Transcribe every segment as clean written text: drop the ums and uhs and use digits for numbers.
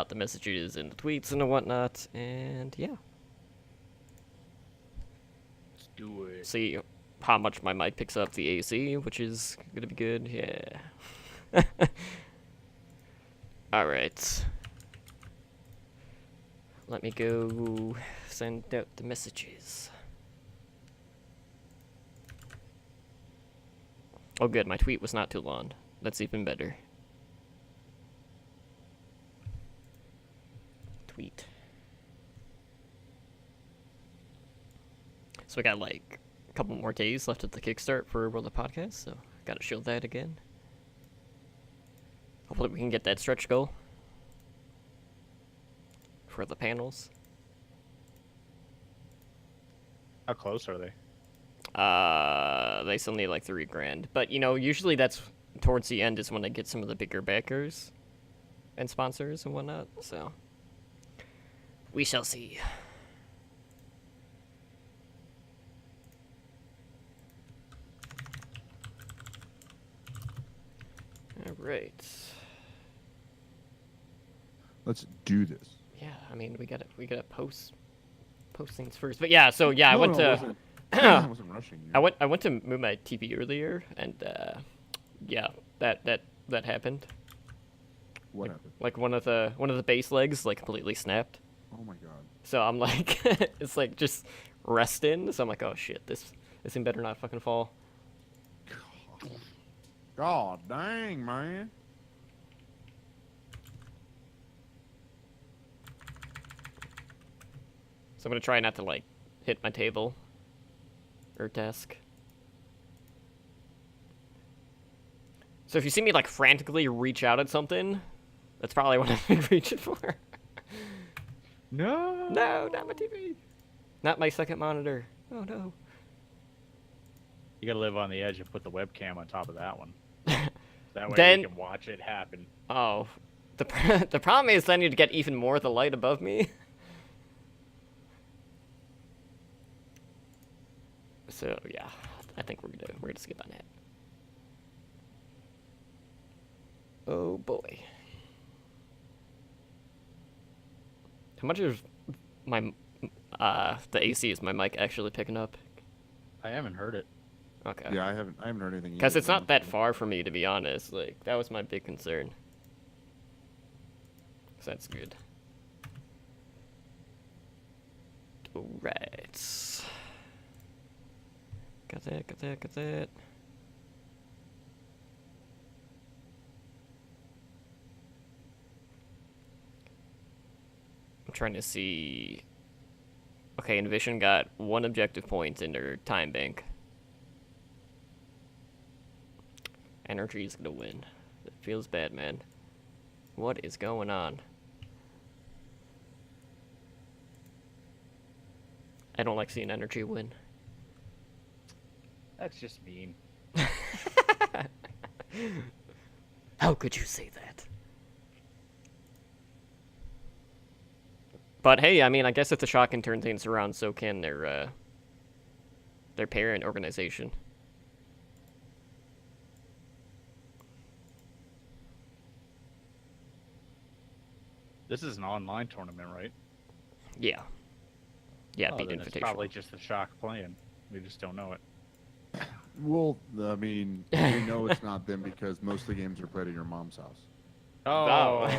out the messages and the tweets and whatnot, and yeah. Let's do it. See how much my mic picks up the AC, which is gonna be good. Yeah. All right. Let me go send out the messages. Oh, good. My tweet was not too long. That's even better. Tweet. So we got like a couple more days left at the Kickstart for World of Podcast, so gotta show that again. Hopefully we can get that stretch goal for the panels. How close are they? They still need like $3,000, but you know, usually that's towards the end is when they get some of the bigger backers and sponsors and whatnot. So we shall see. All right. Let's do this. Yeah, I mean we gotta post things first. But yeah, so yeah, I went to. I wasn't rushing you. I went to move my TV earlier, and yeah, that happened. What happened? Like one of the base legs like completely snapped. Oh my god. So I'm like, it's like just resting. So I'm like, oh shit, this thing better not fucking fall. God dang, man. So I'm gonna try not to like hit my table or desk. So if you see me like frantically reach out at something, that's probably what I've been reaching for. No. No, not my TV. Not my second monitor. Oh no. You gotta live on the edge and put the webcam on top of that one. That way Then- you can watch it happen. Oh, the problem is then you'd get even more of the light above me. So yeah, I think we're gonna skip on that. Oh boy. How much of my the AC is my mic actually picking up? I haven't heard it. Okay. Yeah, I haven't heard anything. Because either. it's not that far from me, to be honest. Like, that was my big concern. So that's good. Alright. Got that. I'm trying to see... Okay, Envision got 1 objective point in their time bank. Energy is gonna win. It feels bad, man. What is going on? I don't like seeing Energy win. That's just mean. How could you say that? But hey, I mean, I guess if the Shock can turn things around, so can their parent organization. This is an online tournament, right? Yeah. Yeah, Oh, beat then it's Invitational. probably just the Shock playing. We just don't know it. Well, I mean, we know it's not them because most of the games are played at your mom's house. Oh.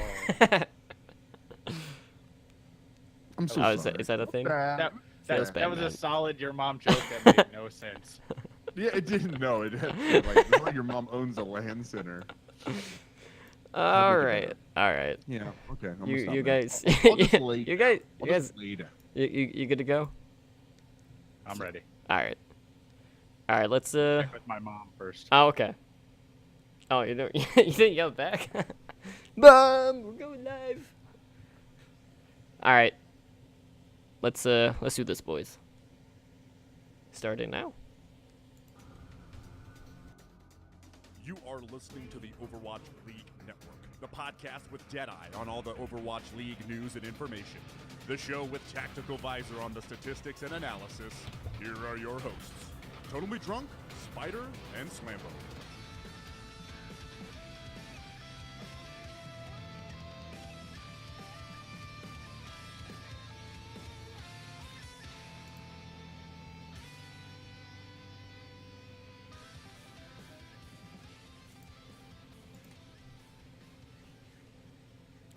I'm so Oh, sorry. is that a thing? that Feels bad, was man. a solid your mom joke that made no sense. Yeah, it didn't. No, it had, it's like your mom owns a land center. All look at right. All right. Yeah. Okay. I'm gonna You stop you now. guys I'll just lay you down. guys I'll you just guys lay down. you good to go? I'm ready. All right. All right, let's Check with my mom first. Oh, okay. Oh, you don't you didn't yell back? Mom, we're going live. All right. Let's do this, boys. Starting now. You are listening to the Overwatch League Network, the podcast with Deadeye on all the Overwatch League news and information. The show with Tactical Visor on the statistics and analysis. Here are your hosts, Totally Drunk, Spider, and Slambo.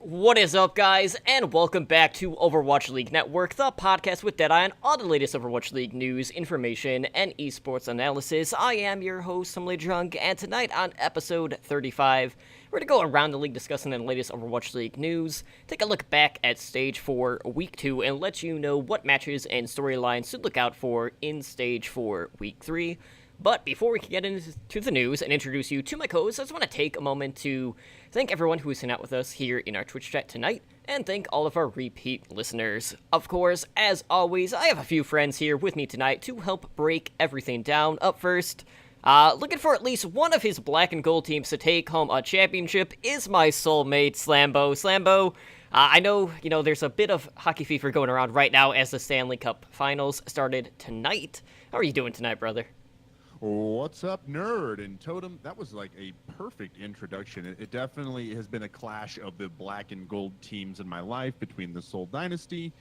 What is up, guys, and welcome back to Overwatch League Network, the podcast with Deadeye on all the latest Overwatch League news, information, and esports analysis. I am your host, Simile Drunk, and tonight on episode 35, we're going to go around the league discussing the latest Overwatch League news, take a look back at Stage 4 Week 2, and let you know what matches and storylines to look out for in Stage 4 Week 3. But before we can get into the news and introduce you to my co-hosts, I just want to take a moment to thank everyone who is hanging out with us here in our Twitch chat tonight, and thank all of our repeat listeners. Of course, as always, I have a few friends here with me tonight to help break everything down. Up first, looking for at least one of his black and gold teams to take home a championship is my soulmate, Slambo. Slambo, I know, there's a bit of hockey fever going around right now as the Stanley Cup Finals started tonight. How are you doing tonight, brother? What's up, nerd? And Totem, that was like a perfect introduction. It definitely has been a clash of the black and gold teams in my life between the Seoul Dynasty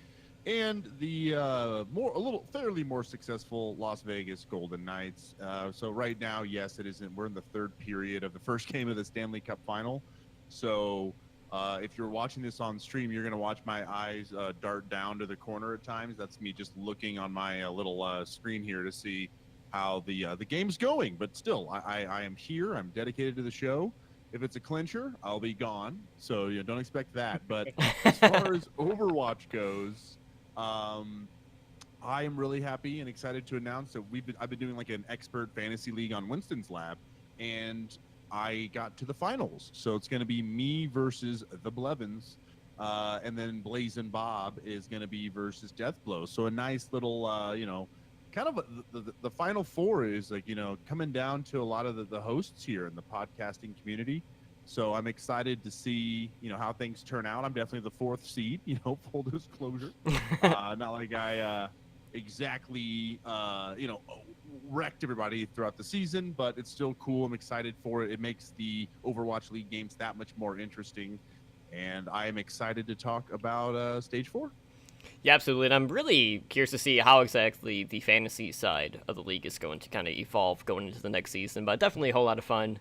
and the fairly more successful Las Vegas Golden Knights. So right now, yes, we're in the third period of the first game of the Stanley Cup Final. So if you're watching this on stream, you're going to watch my eyes dart down to the corner at times. That's me just looking on my little screen here to see how the game's going. But still, I am here. I'm dedicated to the show. If it's a clincher, I'll be gone. So don't expect that. But as far as Overwatch goes, I am really happy and excited to announce that I've been doing like an expert fantasy league on Winston's Lab, and I got to the finals. So it's going to be me versus the Blevins, and then Blazin' Bob is going to be versus Deathblow. So a nice little, kind of the final four is like, coming down to a lot of the hosts here in the podcasting community. So I'm excited to see, how things turn out. I'm definitely the fourth seed, full disclosure. Not like I exactly, wrecked everybody throughout the season, but it's still cool. I'm excited for it. It makes the Overwatch League games that much more interesting. And I am excited to talk about Stage 4. Yeah, absolutely, and I'm really curious to see how exactly the fantasy side of the league is going to kind of evolve going into the next season, but definitely a whole lot of fun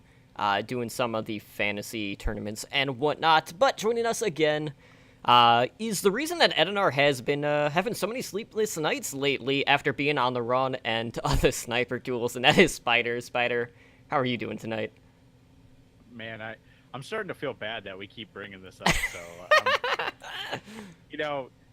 doing some of the fantasy tournaments and whatnot. But joining us again is the reason that Edinar has been having so many sleepless nights lately after being on the run and other sniper duels, and that is Spider. Spider, how are you doing tonight? Man, I'm starting to feel bad that we keep bringing this up, so,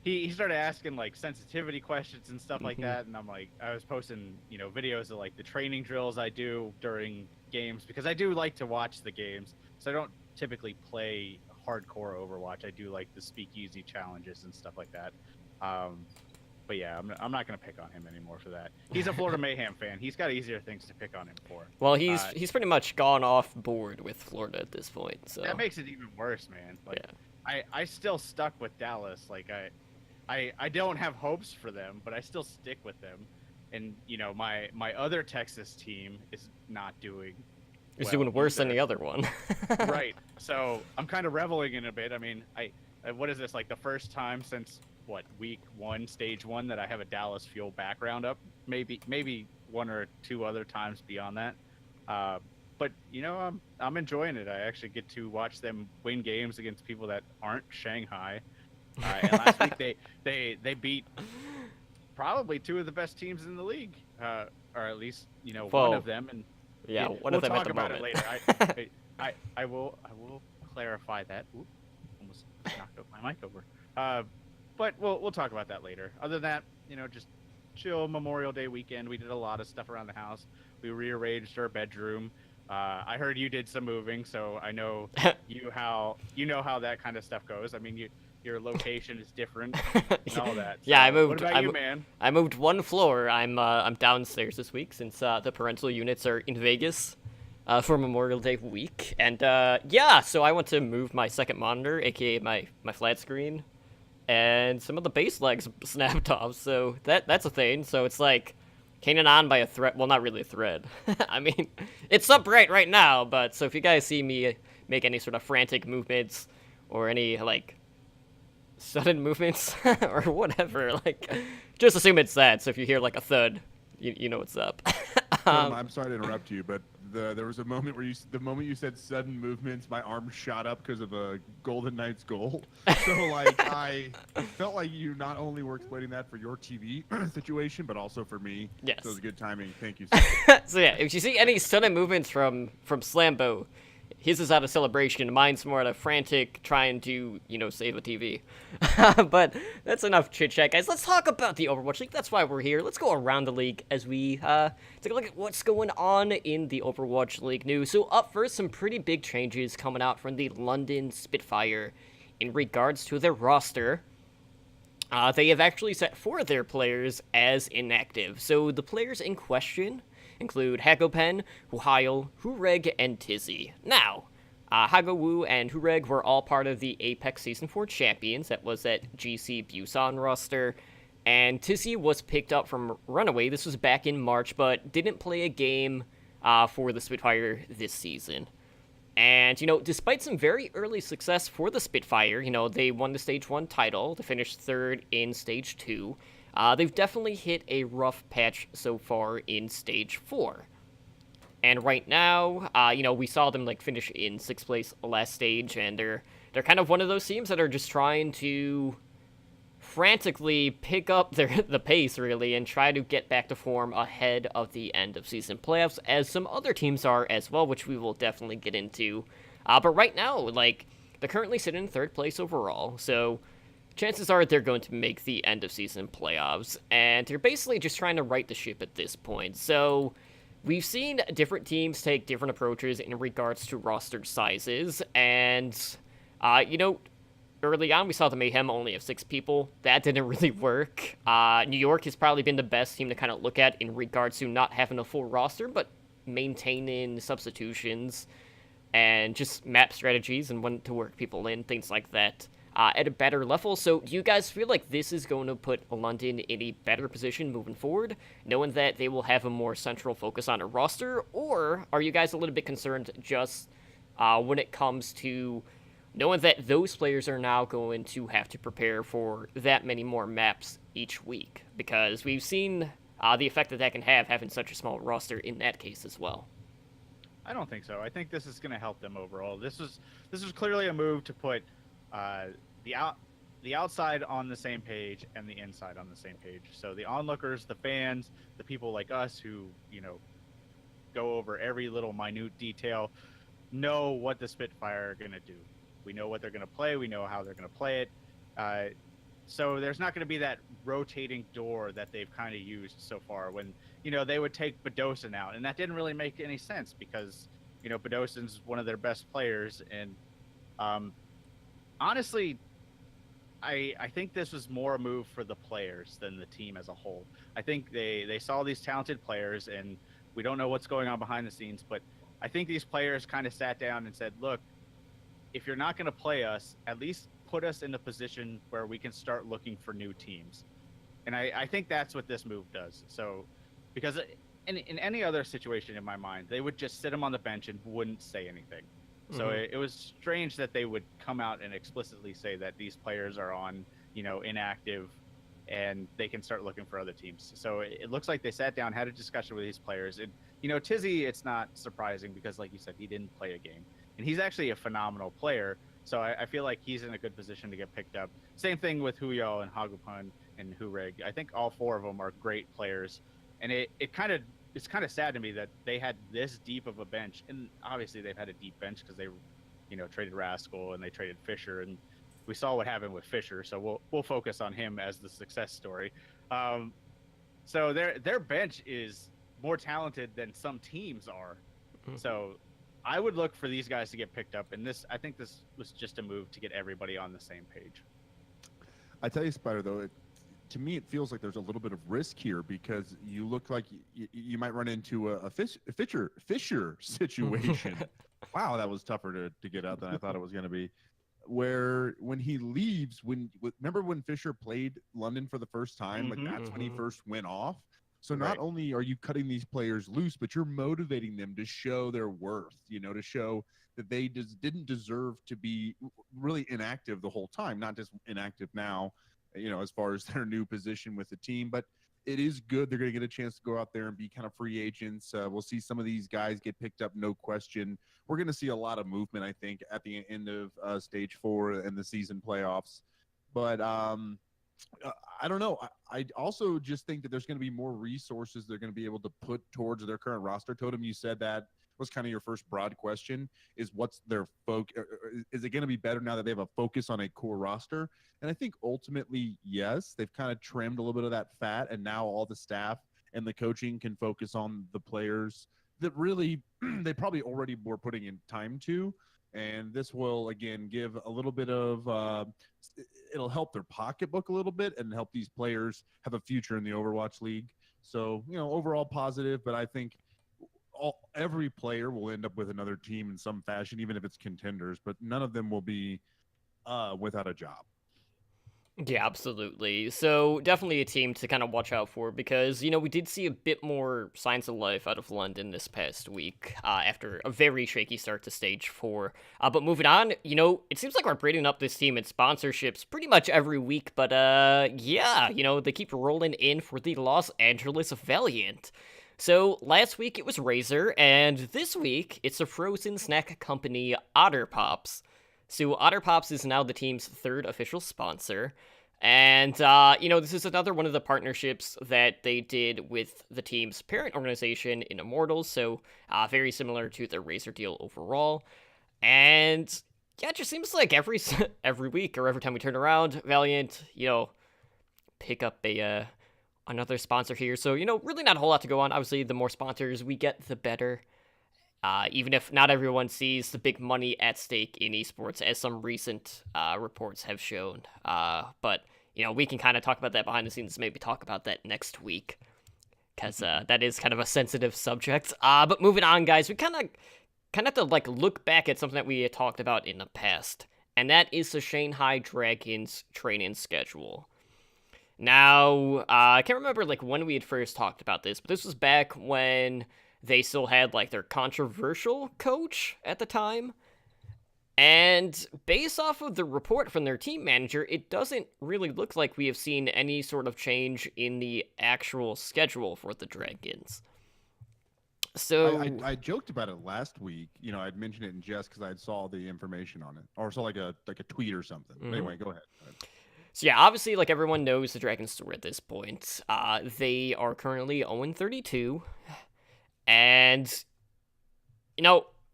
He started asking like sensitivity questions and stuff like that, and I was posting videos of like the training drills I do during games, because I do like to watch the games. So I don't typically play hardcore Overwatch. I do like the speakeasy challenges and stuff like that. But yeah, I'm not gonna pick on him anymore for that. He's a Florida Mayhem fan. He's got easier things to pick on him for. Well, he's pretty much gone off board with Florida at this point. So that makes it even worse, man. Like, yeah. I still stuck with Dallas. Like I don't have hopes for them, but I still stick with them. And my other Texas team is not doing. It's doing worse than the other one. Right. So I'm kind of reveling in a bit. I mean, I what is this, like the first time since week 1, stage 1, that I have a Dallas Fuel background up? Maybe one or two other times beyond that. But I'm enjoying it. I actually get to watch them win games against people that aren't Shanghai. And last week they beat probably two of the best teams in the league, or at least one of them. And yeah, one of them. We'll talk about it later. I will clarify that. Ooh, almost knocked out my mic over. But we'll talk about that later. Other than that, just chill Memorial Day weekend. We did a lot of stuff around the house. We rearranged our bedroom. I heard you did some moving, so I know how that kind of stuff goes. I mean, your location is different and all that. So, yeah, I moved. What about you, man? I moved one floor. I'm downstairs this week since the parental units are in Vegas for Memorial Day week, and so I went to move my second monitor, aka my flat screen, and some of the base legs snapped off. So that's a thing. So it's like hanging on by a thread. Well, not really a thread. I mean, it's upright right now, but so if you guys see me make any sort of frantic movements or any like sudden movements or whatever, like just assume it's that. So if you hear like a thud, you know what's up. I'm sorry to interrupt you, but there was a moment where the moment you said sudden movements, my arm shot up because of a Golden Knights goal. So like I felt like you not only were explaining that for your TV situation, but also for me. Yes. So it was good timing. Thank you. Sir. So yeah, if you see any sudden movements from Slambo, his is out of celebration. Mine's more out of frantic trying to, save a TV. But that's enough chit chat, guys. Let's talk about the Overwatch League. That's why we're here. Let's go around the league as we take a look at what's going on in the Overwatch League news. So up first, some pretty big changes coming out from the London Spitfire in regards to their roster. They have actually set 4 of their players as inactive. So the players in question include Hagopen, Huhail, Hureg, and Tizzy. Now, Hago Wu and Hureg were all part of the Apex Season 4 champions that was at GC Busan roster, and Tizzy was picked up from Runaway. This was back in March, but didn't play a game for the Spitfire this season. And, despite some very early success for the Spitfire, they won the Stage 1 title, they finished 3rd in Stage 2, they've definitely hit a rough patch so far in Stage 4. And right now, we saw them, finish in 6th place last stage, and they're kind of one of those teams that are just trying to frantically pick up the pace, really, and try to get back to form ahead of the end of season playoffs, as some other teams are as well, which we will definitely get into. But right now, they're currently sitting in 3rd place overall, so chances are they're going to make the end of season playoffs, and they're basically just trying to right the ship at this point. So we've seen different teams take different approaches in regards to roster sizes, and, early on, we saw the Mayhem only have 6 people. That didn't really work. New York has probably been the best team to kind of look at in regards to not having a full roster, but maintaining substitutions and just map strategies and when to work people in, things like that, at a better level. So do you guys feel like this is going to put London in a better position moving forward, knowing that they will have a more central focus on a roster? Or are you guys a little bit concerned just when it comes to knowing that those players are now going to have to prepare for that many more maps each week? Because we've seen the effect that can have having such a small roster in that case as well. I don't think so. I think this is going to help them overall. This was clearly a move to put the outside on the same page and the inside on the same page. So the onlookers, the fans, the people like us who, go over every little minute detail, know what the Spitfire are going to do. We know what they're going to play. We know how they're going to play it. So there's not going to be that rotating door that they've kind of used so far when, they would take Badosin out. And that didn't really make any sense because, Badosin's one of their best players. And honestly, I think this was more a move for the players than the team as a whole. I think they saw these talented players, and we don't know what's going on behind the scenes, but I think these players kind of sat down and said, look, if you're not going to play us, at least put us in a position where we can start looking for new teams. And I think that's what this move does. So, because in any other situation in my mind, they would just sit him on the bench and wouldn't say anything. So it was strange that they would come out and explicitly say that these players are on, inactive, and they can start looking for other teams. So it looks like they sat down, had a discussion with these players. And, Tizzy, it's not surprising because, like you said, he didn't play a game. And he's actually a phenomenal player. So I feel like he's in a good position to get picked up. Same thing with Huyao and Hagupun and Hureg. I think all 4 of them are great players. And it's kind of sad to me that they had this deep of a bench. And obviously they've had a deep bench because they, traded Rascal and they traded Fisher. And we saw what happened with Fisher. So we'll focus on him as the success story. So their bench is more talented than some teams are. So I would look for these guys to get picked up, and I think this was just a move to get everybody on the same page. I tell you, Spider, though, to me it feels like there's a little bit of risk here because you look like you might run into a Fisher situation. Wow, that was tougher to get out than I thought it was going to be. Where when he leaves, remember when Fisher played London for the first time? Like that's when he first went off. So not only are you cutting these players loose, but you're motivating them to show their worth, to show that they didn't deserve to be really inactive the whole time, not just inactive now, as far as their new position with the team. But it is good. They're going to get a chance to go out there and be kind of free agents. We'll see some of these guys get picked up, no question. We're going to see a lot of movement, I think, at the end of stage 4 and the season playoffs. But I don't know. I also just think that there's going to be more resources they're going to be able to put towards their current roster. Totem, you said that was kind of your first broad question, is what's their focus? Is it going to be better now that they have a focus on a core roster? And I think ultimately, yes, they've kind of trimmed a little bit of that fat, and now all the staff and the coaching can focus on the players that really they probably already were putting in time to. And this will, again, give a little bit of it'll help their pocketbook a little bit and help these players have a future in the Overwatch League. So, overall positive, but I think every player will end up with another team in some fashion, even if it's contenders, but none of them will be without a job. Yeah, absolutely. So definitely a team to kind of watch out for because, we did see a bit more signs of life out of London this past week after a very shaky start to stage 4. But moving on, it seems like we're bringing up this team in sponsorships pretty much every week. But yeah, they keep rolling in for the Los Angeles Valiant. So last week it was Razer, and this week it's a frozen snack company, Otter Pops. So Otter Pops is now the team's 3rd official sponsor. And, this is another one of the partnerships that they did with the team's parent organization in Immortals. So very similar to the Razer deal overall. And yeah, it just seems like every week or every time we turn around, Valiant, pick up another sponsor here. So, really not a whole lot to go on. Obviously, the more sponsors we get, the better. Even if not everyone sees the big money at stake in esports, as some recent reports have shown. But, we can kind of talk about that behind the scenes, maybe talk about that next week, because that is kind of a sensitive subject. But moving on, guys, we kind of have to, look back at something that we had talked about in the past, and that is the Shanghai Dragons training schedule. Now, I can't remember, when we had first talked about this, but this was back when they still had, their controversial coach at the time. And based off of the report from their team manager, it doesn't really look like we have seen any sort of change in the actual schedule for the Dragons. So I joked about it last week. I'd mentioned it in jest because I saw the information on it, or saw like a tweet or something. Mm-hmm. Anyway, go ahead. So yeah, obviously, everyone knows the Dragons' story at this point. They are currently 0-32. And, I'm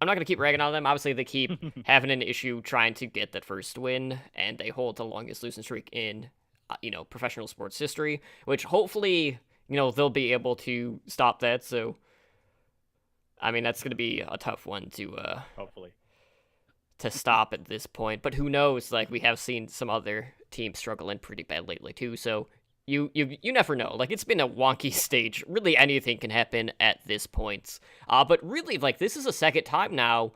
not going to keep ragging on them. Obviously, they keep having an issue trying to get that first win, and they hold the longest losing streak in, professional sports history, which hopefully, they'll be able to stop that. So, I mean, that's going to be a tough one to, hopefully, to stop at this point. But who knows? We have seen some other teams struggling pretty bad lately, too. So, You never know. It's been a wonky stage. Really, anything can happen at this point. But really, this is a second time now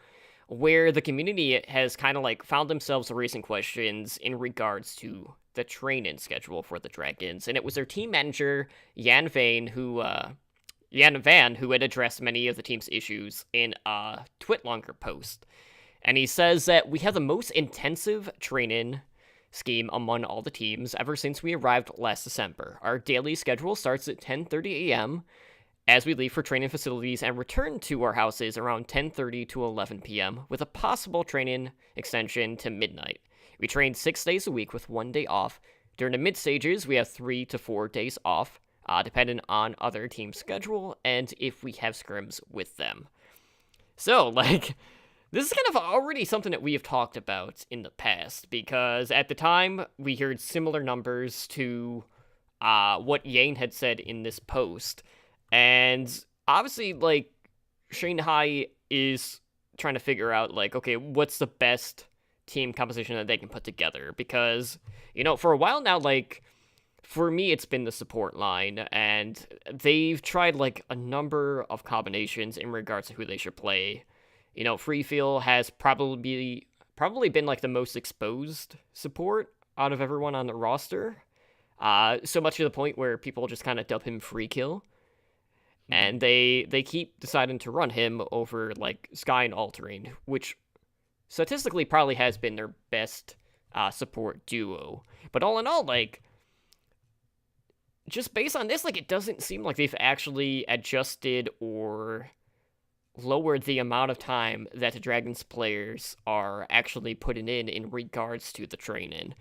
where the community has kind of, found themselves raising questions in regards to the training schedule for the Dragons. And it was their team manager, Jan Van, who had addressed many of the team's issues in a Twitlonger post. And he says that we have the most intensive training scheme among all the teams ever since we arrived last December. Our daily schedule starts at 10:30 a.m. as we leave for training facilities and return to our houses around 10:30 to 11 p.m. with a possible training extension to midnight. We train 6 days a week with 1 day off. During the mid stages, we have 3 to 4 days off, depending on other teams' schedule and if we have scrims with them. So, this is kind of already something that we have talked about in the past, because at the time, we heard similar numbers to what Yang had said in this post. And obviously, Shanghai is trying to figure out, okay, what's the best team composition that they can put together? Because, for a while now, for me, it's been the support line, and they've tried, a number of combinations in regards to who they should play. Free Feel has probably been the most exposed support out of everyone on the roster. So much to the point where people just kind of dub him Free Kill. And they keep deciding to run him over Sky and Altering, which statistically probably has been their best support duo. But all in all, just based on this, like, it doesn't seem like they've actually adjusted or lowered the amount of time that the Dragons players are actually putting in regards to the training.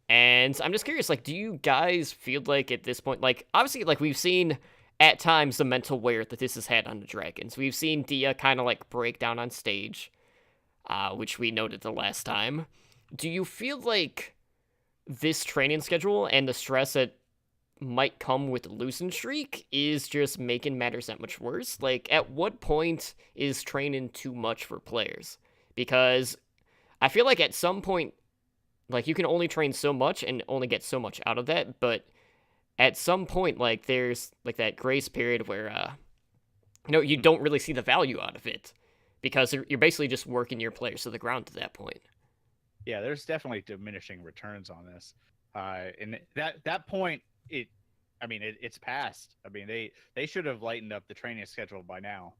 And I'm just curious, like, do you guys feel like at this point, like, obviously, like, we've seen at times the mental wear that this has had on the Dragons. We've seen Dia kind of, like, break down on stage, which we noted the last time. Do you feel like this training schedule and the stress that might come with the losing streak is just making matters that much worse? Like, at what point is training too much for players? Because I feel like at some point, like, you can only train so much and only get so much out of that, but at some point, like, there's, like, that grace period where, you don't really see the value out of it, because you're basically just working your players to the ground to that point. Yeah, there's definitely diminishing returns on this. And that point, it's past. I mean, they should have lightened up the training schedule by now,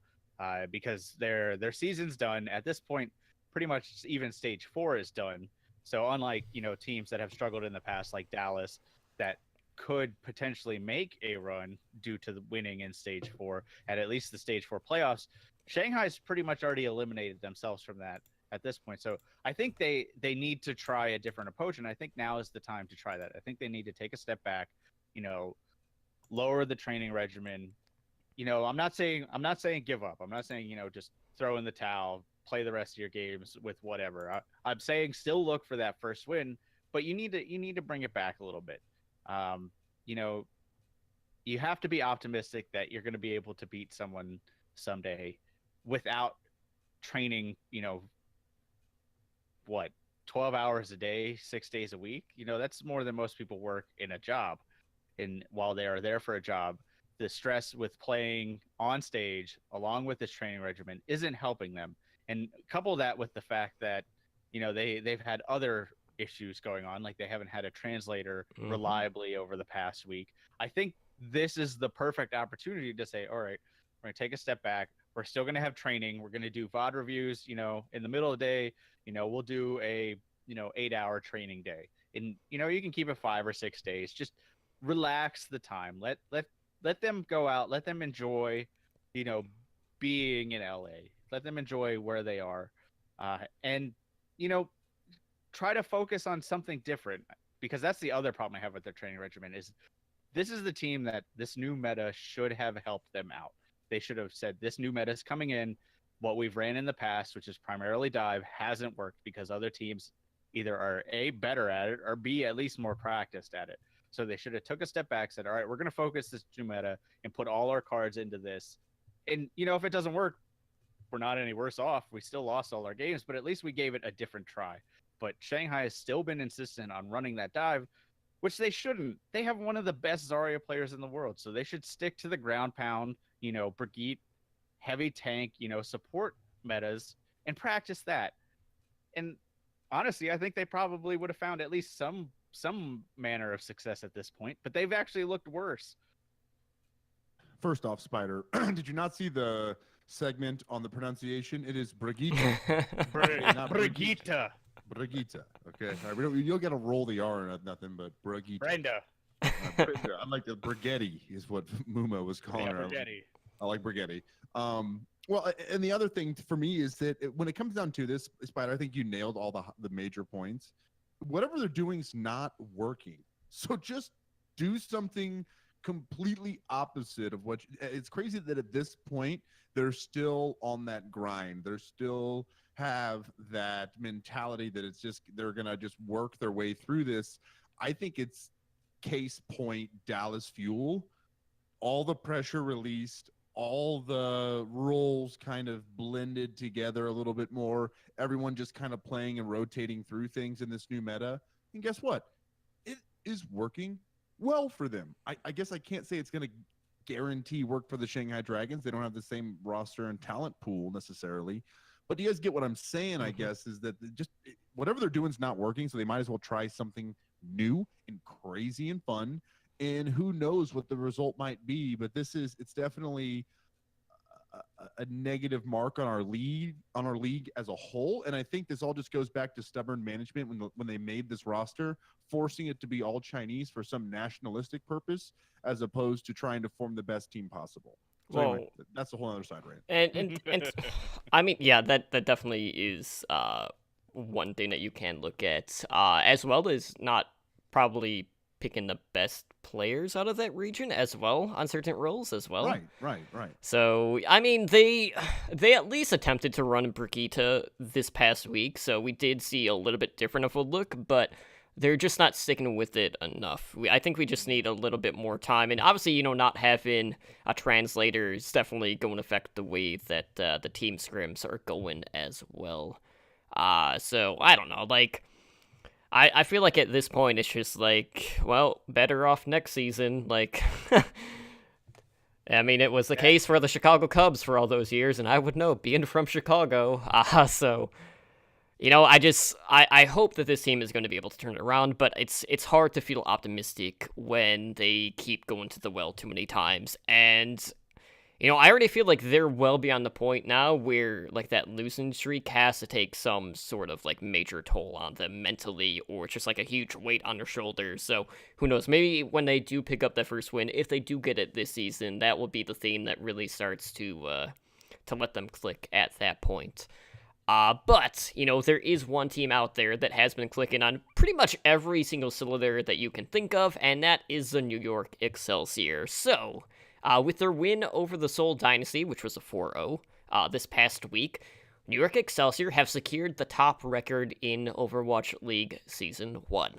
because their season's done at this point. Pretty much even stage 4 is done. So unlike teams that have struggled in the past, like Dallas, that could potentially make a run due to the winning in stage 4 at least the stage 4 playoffs, Shanghai's pretty much already eliminated themselves from that at this point. So I think they need to try a different approach, and I think now is the time to try that. I think they need to take a step back, lower the training regimen. I'm not saying give up. I'm not saying just throw in the towel, play the rest of your games with whatever. I'm saying still look for that first win, but you need to bring it back a little bit. You have to be optimistic that you're going to be able to beat someone someday without training, 12 hours a day, 6 days a week. That's more than most people work in a job. And while they are there for a job, the stress with playing on stage along with this training regimen isn't helping them. And couple that with the fact that, they've had other issues going on, like they haven't had a translator reliably over the past week. I think this is the perfect opportunity to say, all right, we're going to take a step back. We're still going to have training. We're going to do VOD reviews, in the middle of the day. We'll do a, 8-hour training day. And, you can keep it 5 or 6 days. Just relax the time. Let them go out. Let them enjoy, being in LA. Let them enjoy where they are. And, try to focus on something different, because that's the other problem I have with their training regimen is this is the team that this new meta should have helped them out. They should have said, this new meta is coming in. What we've ran in the past, which is primarily dive, hasn't worked because other teams either are A, better at it, or B, at least more practiced at it. So they should have took a step back, said, all right, we're going to focus this new meta and put all our cards into this. And, if it doesn't work, we're not any worse off. We still lost all our games, but at least we gave it a different try. But Shanghai has still been insistent on running that dive, which they shouldn't. They have one of the best Zarya players in the world, so they should stick to the ground pound, Brigitte, heavy tank, support metas, and practice that. And honestly, I think they probably would have found at least some manner of success at this point, but they've actually looked worse. First off, Spider, did you not see the segment on the pronunciation? It is Brigitte. Not Brigitte. Brigitte. Okay. All right, you'll get to roll the R, nothing but Brigitte. Brenda. I like the Brigetti is what Muma was calling her. Brigetti. I like Brigetti. Well, and the other thing for me is that when it comes down to this, Spider, I think you nailed all the major points. Whatever they're doing is not working. So just do something completely opposite of what it's crazy that at this point they're still on that grind. They're still have that mentality that it's just they're gonna just work their way through this. I think it's case point Dallas Fuel. All the pressure released, all the roles kind of blended together a little bit more. Everyone just kind of playing and rotating through things in this new meta. And guess what? It is working well for them. I guess I can't say it's going to guarantee work for the Shanghai Dragons. They don't have the same roster and talent pool necessarily. But you guys get what I'm saying, I guess, is that just whatever they're doing is not working, so they might as well try something new and crazy and fun. And who knows what the result might be, but it's definitely a negative mark on our league as a whole. And I think this all just goes back to stubborn management when they made this roster, forcing it to be all Chinese for some nationalistic purpose, as opposed to trying to form the best team possible. So Well, anyway, that's a whole other side rant. and I mean, yeah, that definitely is one thing that you can look at, as well as not probably picking the best players out of that region as well on certain roles as well. Right. So I mean, they at least attempted to run Brigitte this past week, so we did see a little bit different of a look, but they're just not sticking with it enough. I think we just need a little bit more time, and obviously, not having a translator is definitely going to affect the way that the team scrims are going as well. So I don't know, like. I feel like at this point it's just like, well, better off next season. Like, I mean, it was the case for the Chicago Cubs for all those years, and I would know, being from Chicago. So, I hope that this team is going to be able to turn it around, but it's hard to feel optimistic when they keep going to the well too many times. And, I already feel like they're well beyond the point now where, like, that losing streak has to take some sort of, like, major toll on them mentally, or it's just, like, a huge weight on their shoulders. So, who knows, maybe when they do pick up that first win, if they do get it this season, that will be the thing that really starts to let them click at that point. But, there is one team out there that has been clicking on pretty much every single cylinder that you can think of, and that is the New York Excelsior. So, with their win over the Seoul Dynasty, which was a 4-0 this past week, New York Excelsior have secured the top record in Overwatch League Season 1.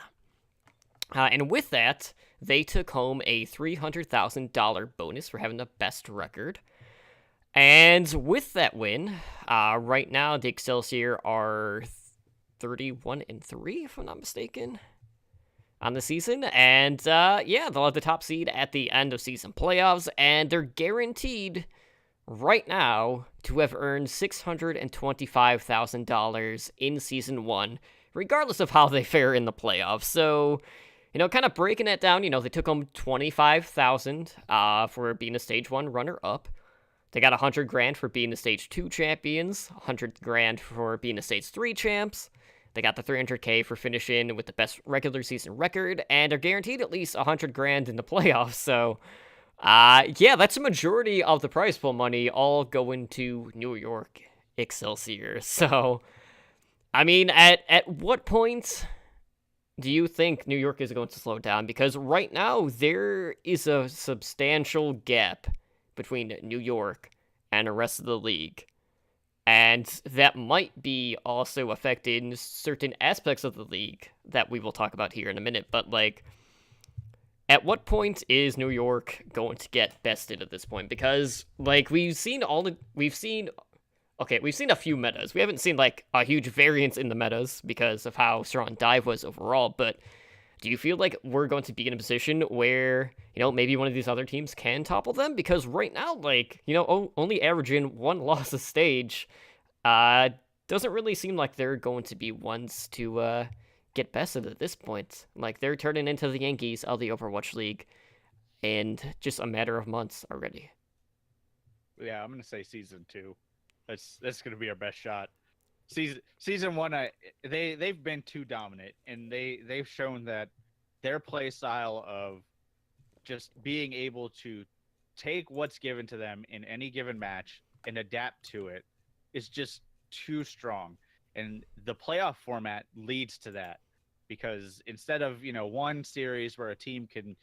And with that, they took home a $300,000 bonus for having the best record. And with that win, right now the Excelsior are 31-3, if I'm not mistaken, on the season. And they'll have the top seed at the end of season playoffs, and they're guaranteed right now to have earned $625,000 in season 1, regardless of how they fare in the playoffs. So, kind of breaking it down, they took home $25,000 for being a stage 1 runner-up. They got $100,000 for being the stage 2 champions, $100,000 for being the stage 3 champs. They got the $300K for finishing with the best regular season record, and they're guaranteed at least $100,000 in the playoffs. So, that's a majority of the prize pool money all going to New York Excelsior. So, I mean, at what point do you think New York is going to slow down? Because right now there is a substantial gap between New York and the rest of the league. And that might be also affecting certain aspects of the league that we will talk about here in a minute. But, like, at what point is New York going to get bested at this point? Because, like, we've seen a few metas. We haven't seen, like, a huge variance in the metas because of how strong Dive was overall. But do you feel like we're going to be in a position where, maybe one of these other teams can topple them? Because right now, like, only averaging one loss a stage doesn't really seem like they're going to be ones to get bested at this point. Like, they're turning into the Yankees of the Overwatch League in just a matter of months already. Yeah, I'm going to say season 2. That's going to be our best shot. Season 1, they've been too dominant, and they've shown that their play style of just being able to take what's given to them in any given match and adapt to it is just too strong. And the playoff format leads to that, because instead of, one series where a team can,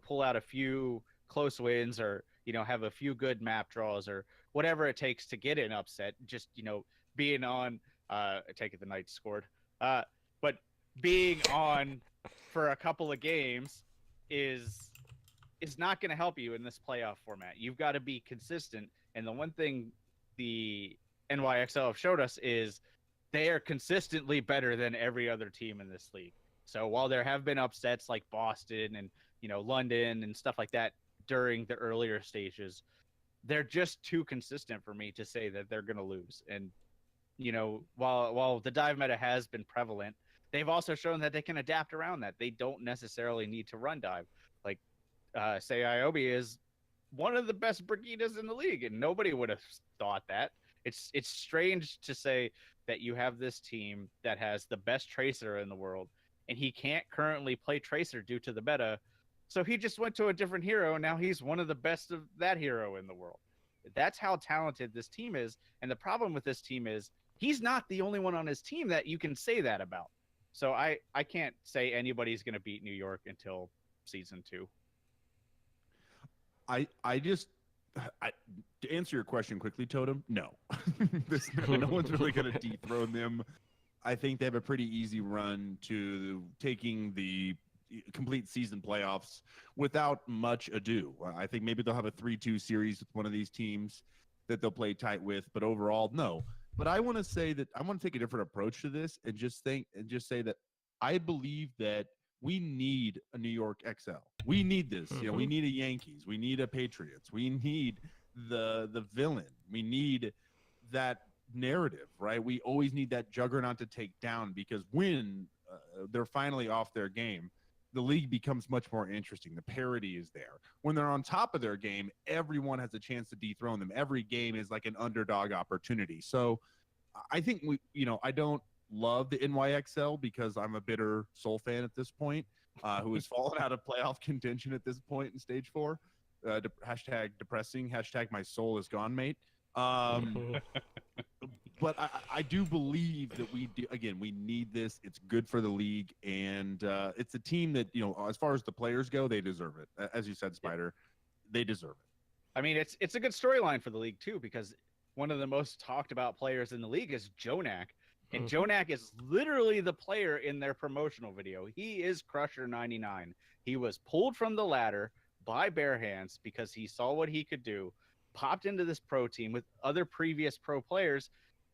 pull out a few close wins or, have a few good map draws or whatever it takes to get an upset, just, being on, take it the Knights scored, but being on for a couple of games is not going to help you in this playoff format. You've got to be consistent. And the one thing the NYXL have showed us is they are consistently better than every other team in this league. So while there have been upsets like Boston and, London and stuff like that during the earlier stages, they're just too consistent for me to say that they're going to lose. And, while the dive meta has been prevalent, they've also shown that they can adapt around that. They don't necessarily need to run dive. Like, say IOB is one of the best Brigidas in the league, and nobody would have thought that. It's strange to say that you have this team that has the best Tracer in the world, and he can't currently play Tracer due to the meta. So he just went to a different hero, and now he's one of the best of that hero in the world. That's how talented this team is. And the problem with this team is he's not the only one on his team that you can say that about. So I can't say anybody's going to beat New York until season 2. I just to answer your question quickly, Totem, no. No one's really going to dethrone them. I think they have a pretty easy run to taking the complete season playoffs without much ado. I think maybe they'll have a 3-2 series with one of these teams that they'll play tight with, but overall, no. But I want to say that I want to take a different approach to this and just say that I believe that we need a New York XL. We need this. You know, we need a Yankees. We need a Patriots. We need the villain. We need that narrative, right? We always need that juggernaut to take down, because when they're finally off their game, the league becomes much more interesting. The parity is there. When they're on top of their game, everyone has a chance to dethrone them. Every game is like an underdog opportunity. So I think I don't love the NYXL because I'm a bitter Soul fan at this point, who has fallen out of playoff contention at this point in stage 4. Hashtag depressing. Hashtag my soul is gone, mate. But I do believe that we need this. It's good for the league, and it's a team that, as far as the players go, they deserve it. As you said, Spider, they deserve it. I mean, it's a good storyline for the league too, because one of the most talked about players in the league is Jonak. And Jonak is literally the player in their promotional video. He is Crusher 99. He was pulled from the ladder by Bare Hands because he saw what he could do, popped into this pro team with other previous pro players,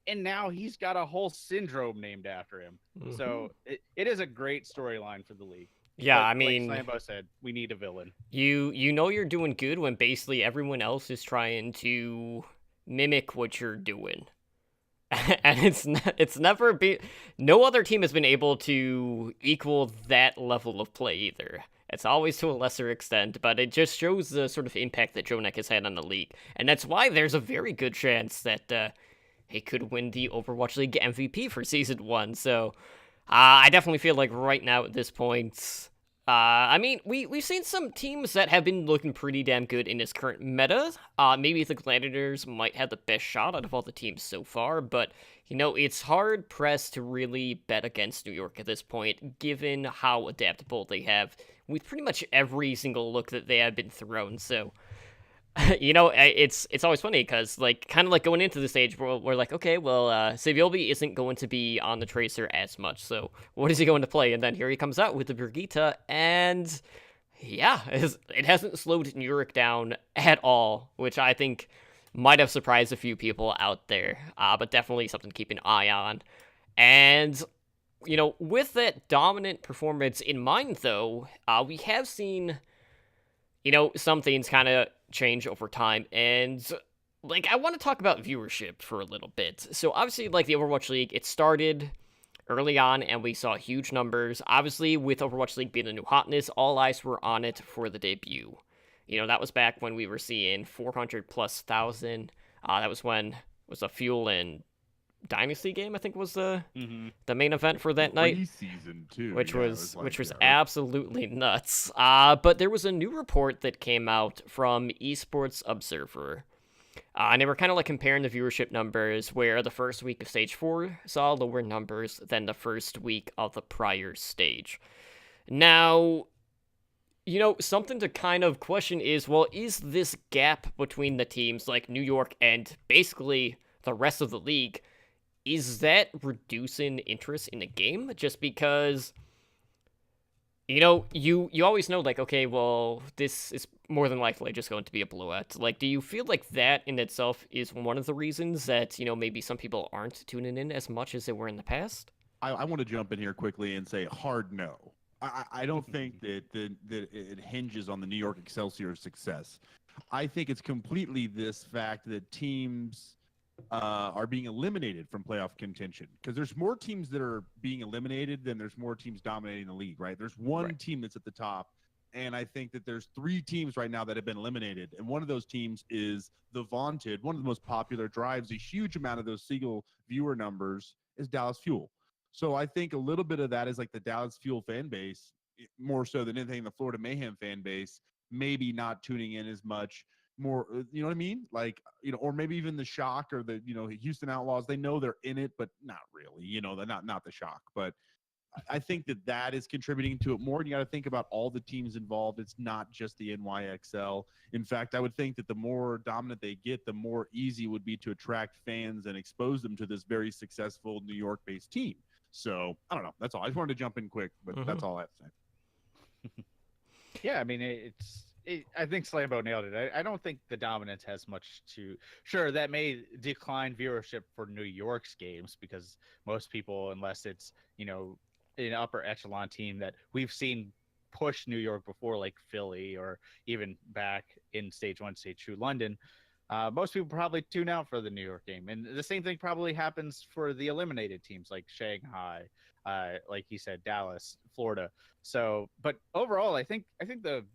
and now he's got a whole syndrome named after him. So it is a great storyline for the league. Yeah, But I mean, like Slambo said, we need a villain. you know you're doing good when basically everyone else is trying to mimic what you're doing. And it's never been, no other team has been able to equal that level of play either. It's always to a lesser extent, but it just shows the sort of impact that Jonak has had on the league. And that's why there's a very good chance that he could win the Overwatch League MVP for Season 1. So I definitely feel like right now at this point, I mean, we've seen some teams that have been looking pretty damn good in this current meta. Maybe the Gladiators might have the best shot out of all the teams so far, but, it's hard-pressed to really bet against New York at this point, given how adaptable they have with pretty much every single look that they have been thrown. So, it's always funny because, kind of like going into the stage, we're like, okay, well, Saviobi isn't going to be on the Tracer as much, so what is he going to play? And then here he comes out with the Brigitte, and yeah, it hasn't slowed New York down at all, which I think might have surprised a few people out there, but definitely something to keep an eye on. And with that dominant performance in mind, though, we have seen, some things kind of change over time, and I want to talk about viewership for a little bit. So obviously, the Overwatch League, it started early on and we saw huge numbers. Obviously, with Overwatch League being the new hotness, all eyes were on it for the debut. That was back when we were seeing 400,000+. That was when it was a Fuel and Dynasty game, I think, was the main event for that night. Season 2, which was absolutely nuts. But there was a new report that came out from Esports Observer, and they were kind of comparing the viewership numbers, where the first week of Stage 4 saw lower numbers than the first week of the prior stage. Now, something to kind of question is, well, is this gap between the teams like New York and basically the rest of the league, is that reducing interest in the game? Just because, you always know, okay, well, this is more than likely just going to be a blowout. Do you feel like that in itself is one of the reasons that, maybe some people aren't tuning in as much as they were in the past? I want to jump in here quickly and say hard no. I don't think that it hinges on the New York Excelsior's success. I think it's completely this fact that teams are being eliminated from playoff contention, because there's more teams that are being eliminated than there's more teams dominating the league, right? There's one team that's at the top, And I think that there's 3 teams right now that have been eliminated. And one of those teams is the vaunted, one of the most popular, drives a huge amount of those single viewer numbers, is Dallas Fuel. So I think a little bit of that is like the Dallas Fuel fan base, more so than anything, the Florida Mayhem fan base, maybe not tuning in as much. More, you know what I mean? Like, or maybe even the Shock or the, Houston Outlaws, they know they're in it, but not really, they're not the Shock. But I think that is contributing to it more. And you got to think about all the teams involved. It's not just the NYXL. In fact, I would think that the more dominant they get, the more easy it would be to attract fans and expose them to this very successful New York-based team. So I don't know. That's all. I just wanted to jump in quick, but that's all I have to say. Yeah, I mean, I think Slambo nailed it. I don't think the dominance has much to. Sure, that may decline viewership for New York's games because most people, unless it's an upper echelon team that we've seen push New York before, like Philly or even back in Stage 1, Stage 2 London, most people probably tune out for the New York game. And the same thing probably happens for the eliminated teams like Shanghai, like he said, Dallas, Florida. So, but overall, I think the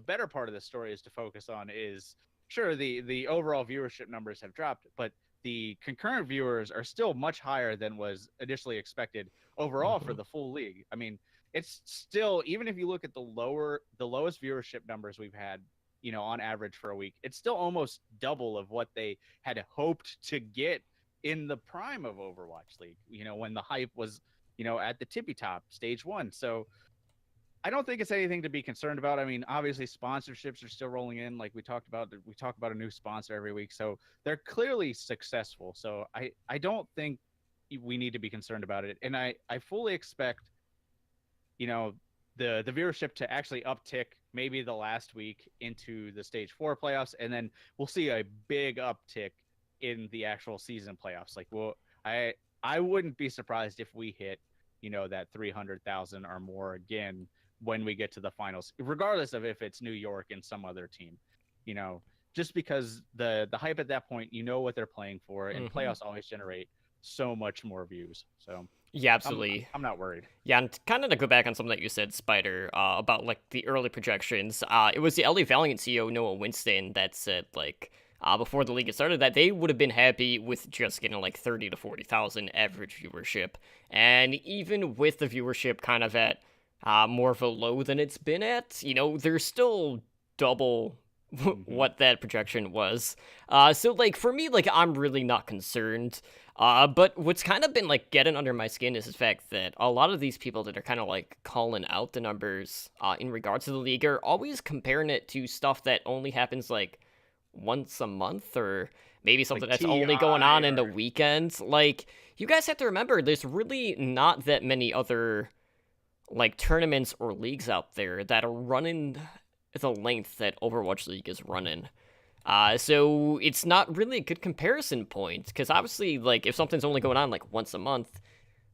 better part of the story is to focus on is, sure, the overall viewership numbers have dropped, but the concurrent viewers are still much higher than was initially expected overall for the full league. I mean, it's still, even if you look at the lowest viewership numbers we've had, on average for a week, it's still almost double of what they had hoped to get in the prime of Overwatch League, when the hype was, at the tippy top, Stage 1. So I don't think it's anything to be concerned about. I mean, obviously sponsorships are still rolling in. Like we talk about a new sponsor every week. So they're clearly successful. So I don't think we need to be concerned about it. And I fully expect, the viewership to actually uptick maybe the last week into the Stage 4 playoffs. And then we'll see a big uptick in the actual season playoffs. Like, well, I wouldn't be surprised if we hit, that 300,000 or more again when we get to the finals, regardless of if it's New York and some other team, just because the hype at that point, what they're playing for, and playoffs always generate so much more views. So yeah, absolutely. I'm not worried. Yeah, and kind of to go back on something that you said, Spider, about like the early projections. It was the LA Valiant CEO Noah Winston that said before the league had started that they would have been happy with just getting like 30 to 40,000 average viewership, and even with the viewership kind of at more of a low than it's been at, there's still double what that projection was. So like for me, like I'm really not concerned. But what's kind of been like getting under my skin is the fact that a lot of these people that are kind of like calling out the numbers in regards to the league are always comparing it to stuff that only happens like once a month, or maybe something Like that's only going on in the TI or- weekends. Like, you guys have to remember, there's really not that many other like tournaments or leagues out there that are running the length that Overwatch League is running. So it's not really a good comparison point, because obviously, like, if something's only going on like once a month,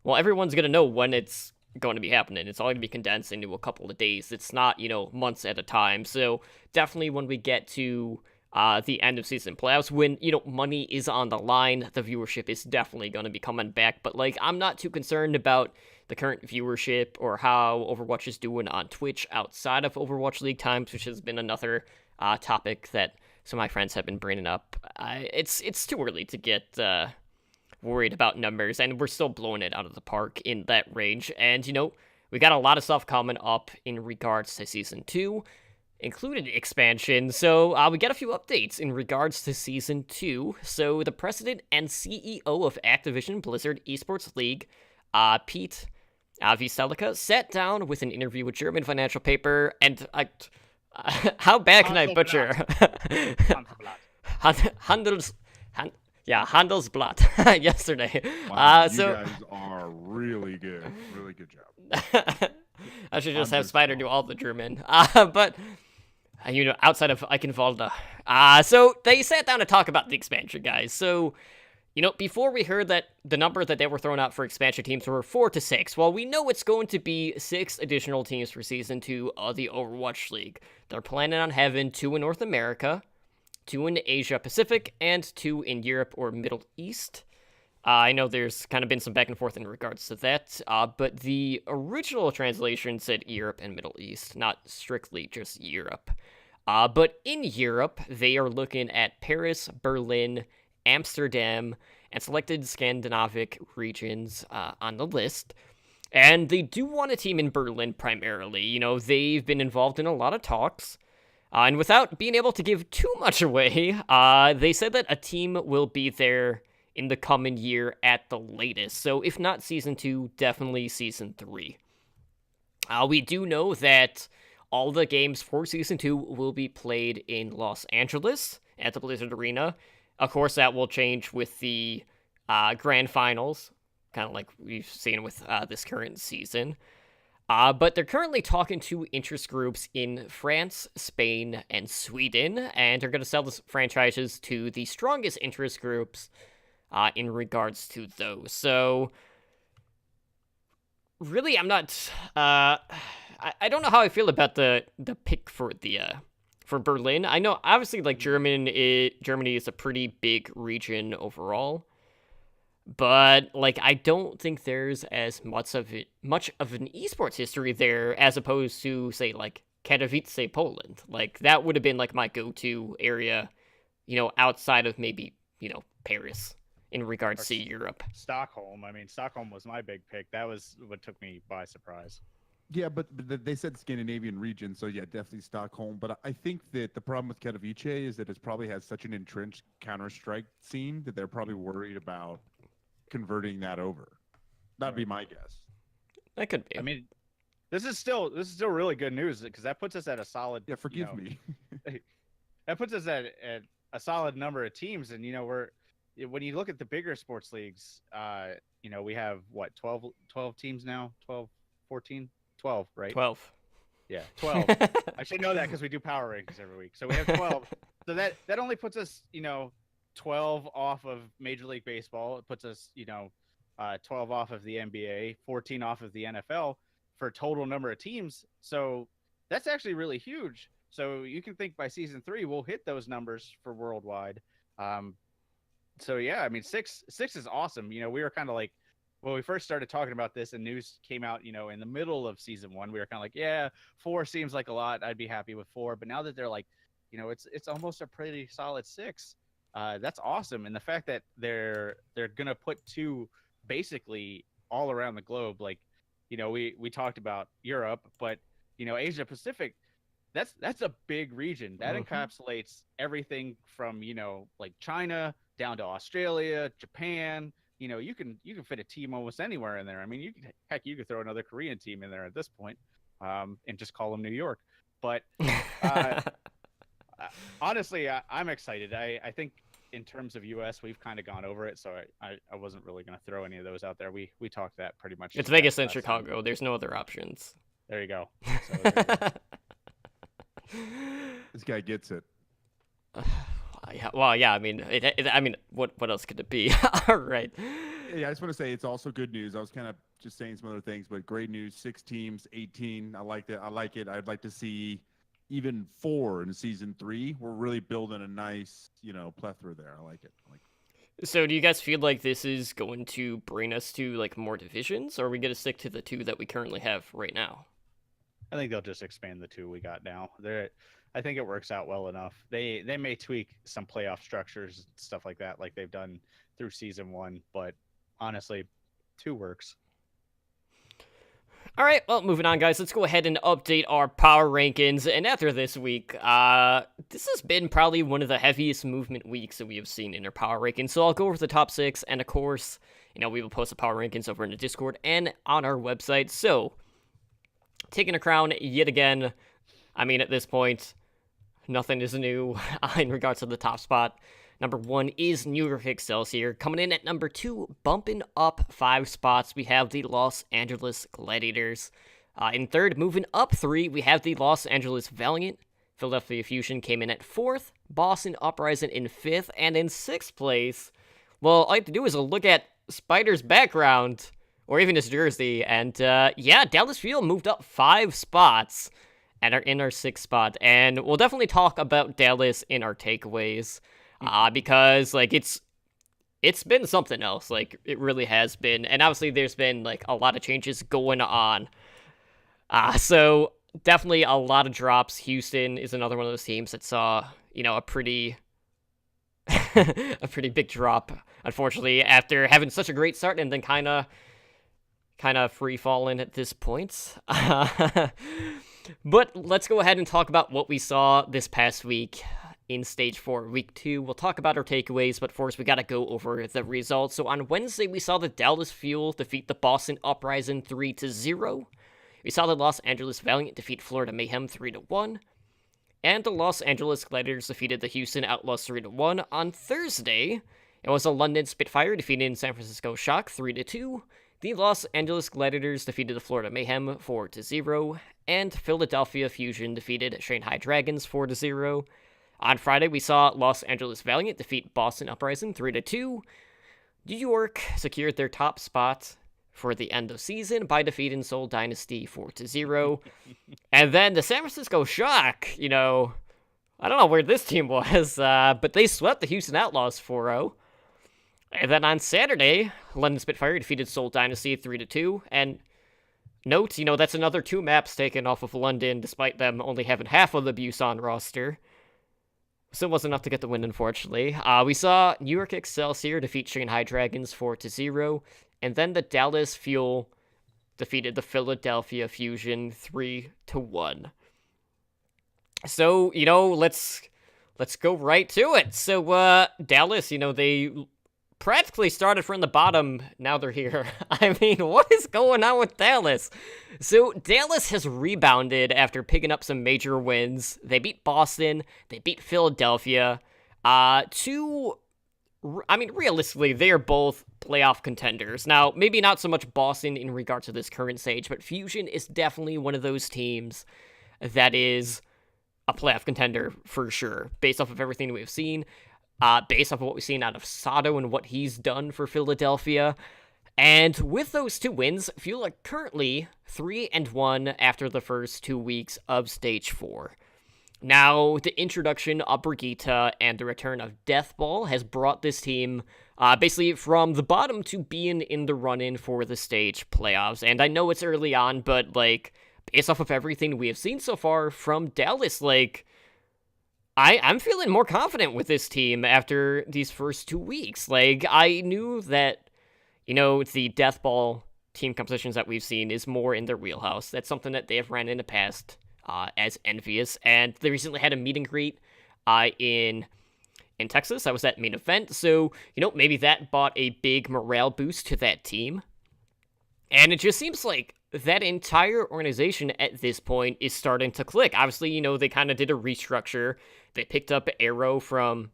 well, everyone's gonna know when it's going to be happening. It's all going to be condensed into a couple of days. It's not, months at a time. So definitely when we get to the end of season playoffs, when, money is on the line, the viewership is definitely going to be coming back. But, like, I'm not too concerned about the current viewership or how Overwatch is doing on Twitch outside of Overwatch League times, which has been another topic that some of my friends have been bringing up. It's too early to get worried about numbers, and we're still blowing it out of the park in that range. And, we got a lot of stuff coming up in regards to Season 2, including expansion. So we got a few updates in regards to Season 2. So the president and CEO of Activision Blizzard Esports League, Pete Vistelica, sat down with an interview with German financial paper, and how bad can I butcher? Handelsblatt yesterday. Wow, you so guys are really good. Really good job. I should just have Spider do all the German. But outside of Eichenwalde. So they sat down to talk about the expansion, guys. So, before we heard that the number that they were throwing out for expansion teams were 4 to 6, well, we know it's going to be 6 additional teams for Season 2 of the Overwatch League. They're planning on having 2 in North America, 2 in Asia Pacific, and 2 in Europe or Middle East. I know there's kind of been some back and forth in regards to that, but the original translation said Europe and Middle East, not strictly just Europe. But in Europe, they are looking at Paris, Berlin, Amsterdam, and selected Scandinavic regions on the list. And they do want a team in Berlin primarily. You know, they've been involved in a lot of talks. And without being able to give too much away, they said that a team will be there in the coming year at the latest. So if not season 2, definitely season 3. We do know that all the games for season 2 will be played in Los Angeles at the Blizzard Arena. Of course, that will change with the grand finals, kind of like we've seen with this current season. But they're currently talking to interest groups in France, Spain, and Sweden, and they're going to sell the franchises to the strongest interest groups in regards to those. So, really, I'm not. I don't know how I feel about the pick for the for Berlin. I know obviously like Germany is a pretty big region overall. But like I don't think there's as much of an esports history there as opposed to say like Katowice, Poland. Like that would have been like my go-to area, you know, outside of maybe, you know, Paris in regards to Europe. Stockholm. I mean, Stockholm was my big pick. That was what took me by surprise. Yeah, but they said Scandinavian region, so yeah, definitely Stockholm. But I think that the problem with Katowice is that it probably has such an entrenched Counter-Strike scene that they're probably worried about converting that over. That'd be my guess. That could be. I mean, this is still really good news because that puts us at a solid. Yeah, forgive me. That puts us at a solid number of teams, and you know when you look at the bigger sports leagues, you know we have what 12 teams now, 12, 14, 12, right? 12. Yeah, 12. I should know that because we do power rankings every week. So we have 12. So that only puts us, you know, 12 off of Major League Baseball. It puts us, you know, 12 off of the NBA, 14 off of the NFL for a total number of teams. So that's actually really huge. So you can think by season 3 we'll hit those numbers for worldwide. So yeah, I mean six is awesome. You know, we were kind of like when we first started talking about this and news came out, you know, in the middle of season 1, we were kind of like, yeah, 4 seems like a lot. I'd be happy with 4. But now that they're like, you know, it's almost a pretty solid 6. That's awesome. And the fact that they're gonna put 2 basically all around the globe, like, you know, we talked about Europe, but you know, Asia Pacific, that's a big region that encapsulates everything from, you know, like China down to Australia, Japan. You know, you can fit a team almost anywhere in there. I mean, you could throw another Korean team in there at this point, and just call them New York. But honestly, I'm excited. I think in terms of US, we've kind of gone over it, so I wasn't really going to throw any of those out there. We talked that pretty much. It's Vegas and Chicago. Time. There's no other options. There you go. So, there you go. This guy gets it. Well, yeah. I mean, I mean, what else could it be? All right. Yeah, I just want to say it's also good news. I was kind of just saying some other things, but great news. 6 teams, 18. I like that. I like it. I'd like to see even 4 in season 3. We're really building a nice, you know, plethora there. I like it. So, do you guys feel like this is going to bring us to like more divisions, or are we going to stick to the 2 that we currently have right now? I think they'll just expand the 2 we got now. I think it works out well enough. They may tweak some playoff structures, stuff like that, like they've done through season 1. But honestly, 2 works. All right, well, moving on, guys. Let's go ahead and update our power rankings. And after this week, this has been probably one of the heaviest movement weeks that we have seen in our power rankings. So I'll go over the top 6, and of course, you know, we will post the power rankings over in the Discord and on our website. So, taking a crown yet again. I mean, at this point, nothing is new in regards to the top spot. Number 1 is New York Excelsior. Coming in at number 2, bumping up 5 spots, we have the Los Angeles Gladiators. In 3rd, moving up 3, we have the Los Angeles Valiant. Philadelphia Fusion came in at 4th. Boston Uprising in 5th. And in 6th place, well, all I have to do is look at Spider's background, or even his jersey, and yeah, Dallas Fuel moved up 5 spots and are in our 6th spot. And we'll definitely talk about Dallas in our takeaways. Because like it's it's been something else. Like, it really has been. And obviously, there's been, like, a lot of changes going on. So definitely a lot of drops. Houston is another one of those teams that saw, a pretty a pretty big drop, unfortunately, after having such a great start and then kind of free falling at this point. But let's go ahead and talk about what we saw this past week in Stage 4, Week 2. We'll talk about our takeaways, but first we gotta go over the results. So on Wednesday, we saw the Dallas Fuel defeat the Boston Uprising 3-0. We saw the Los Angeles Valiant defeat Florida Mayhem 3-1. And the Los Angeles Gladiators defeated the Houston Outlaws 3-1. On Thursday, it was a London Spitfire defeating San Francisco Shock 3-2. The Los Angeles Gladiators defeated the Florida Mayhem 4-0. And Philadelphia Fusion defeated Shanghai Dragons 4-0. On Friday, we saw Los Angeles Valiant defeat Boston Uprising 3-2. New York secured their top spot for the end of season by defeating Seoul Dynasty 4-0. And then the San Francisco Shock, I don't know where this team was, but they swept the Houston Outlaws 4-0. And then on Saturday, London Spitfire defeated Seoul Dynasty 3-2. And note, that's another 2 maps taken off of London, despite them only having half of the Busan roster. Still wasn't enough to get the win, unfortunately. We saw New York Excelsior defeat Shanghai Dragons 4-0. And then the Dallas Fuel defeated the Philadelphia Fusion 3-1. So, let's go right to it. So, Dallas, they practically started from the bottom. Now they're here. I mean, what is going on with Dallas? So, Dallas has rebounded after picking up some major wins. They beat Boston. They beat Philadelphia. Realistically, they are both playoff contenders. Now, maybe not so much Boston in regard to this current stage, but Fusion is definitely one of those teams that is a playoff contender for sure, based off of everything we've seen, based off of what we've seen out of Sato and what he's done for Philadelphia. And with those 2 wins, Fuel are currently 3-1 after the first 2 weeks of Stage 4. Now, the introduction of Brigitte and the return of Deathball has brought this team basically from the bottom to being in the run-in for the stage playoffs. And I know it's early on, but, based off of everything we have seen so far from Dallas, I'm feeling more confident with this team after these first 2 weeks. I knew that, the Deathball team compositions that we've seen is more in their wheelhouse. That's something that they have ran in the past. As Envious, and they recently had a meet and greet in Texas. I was at main event, so maybe that brought a big morale boost to that team. And it just seems like that entire organization at this point is starting to click. Obviously, they kind of did a restructure. They picked up Arrow from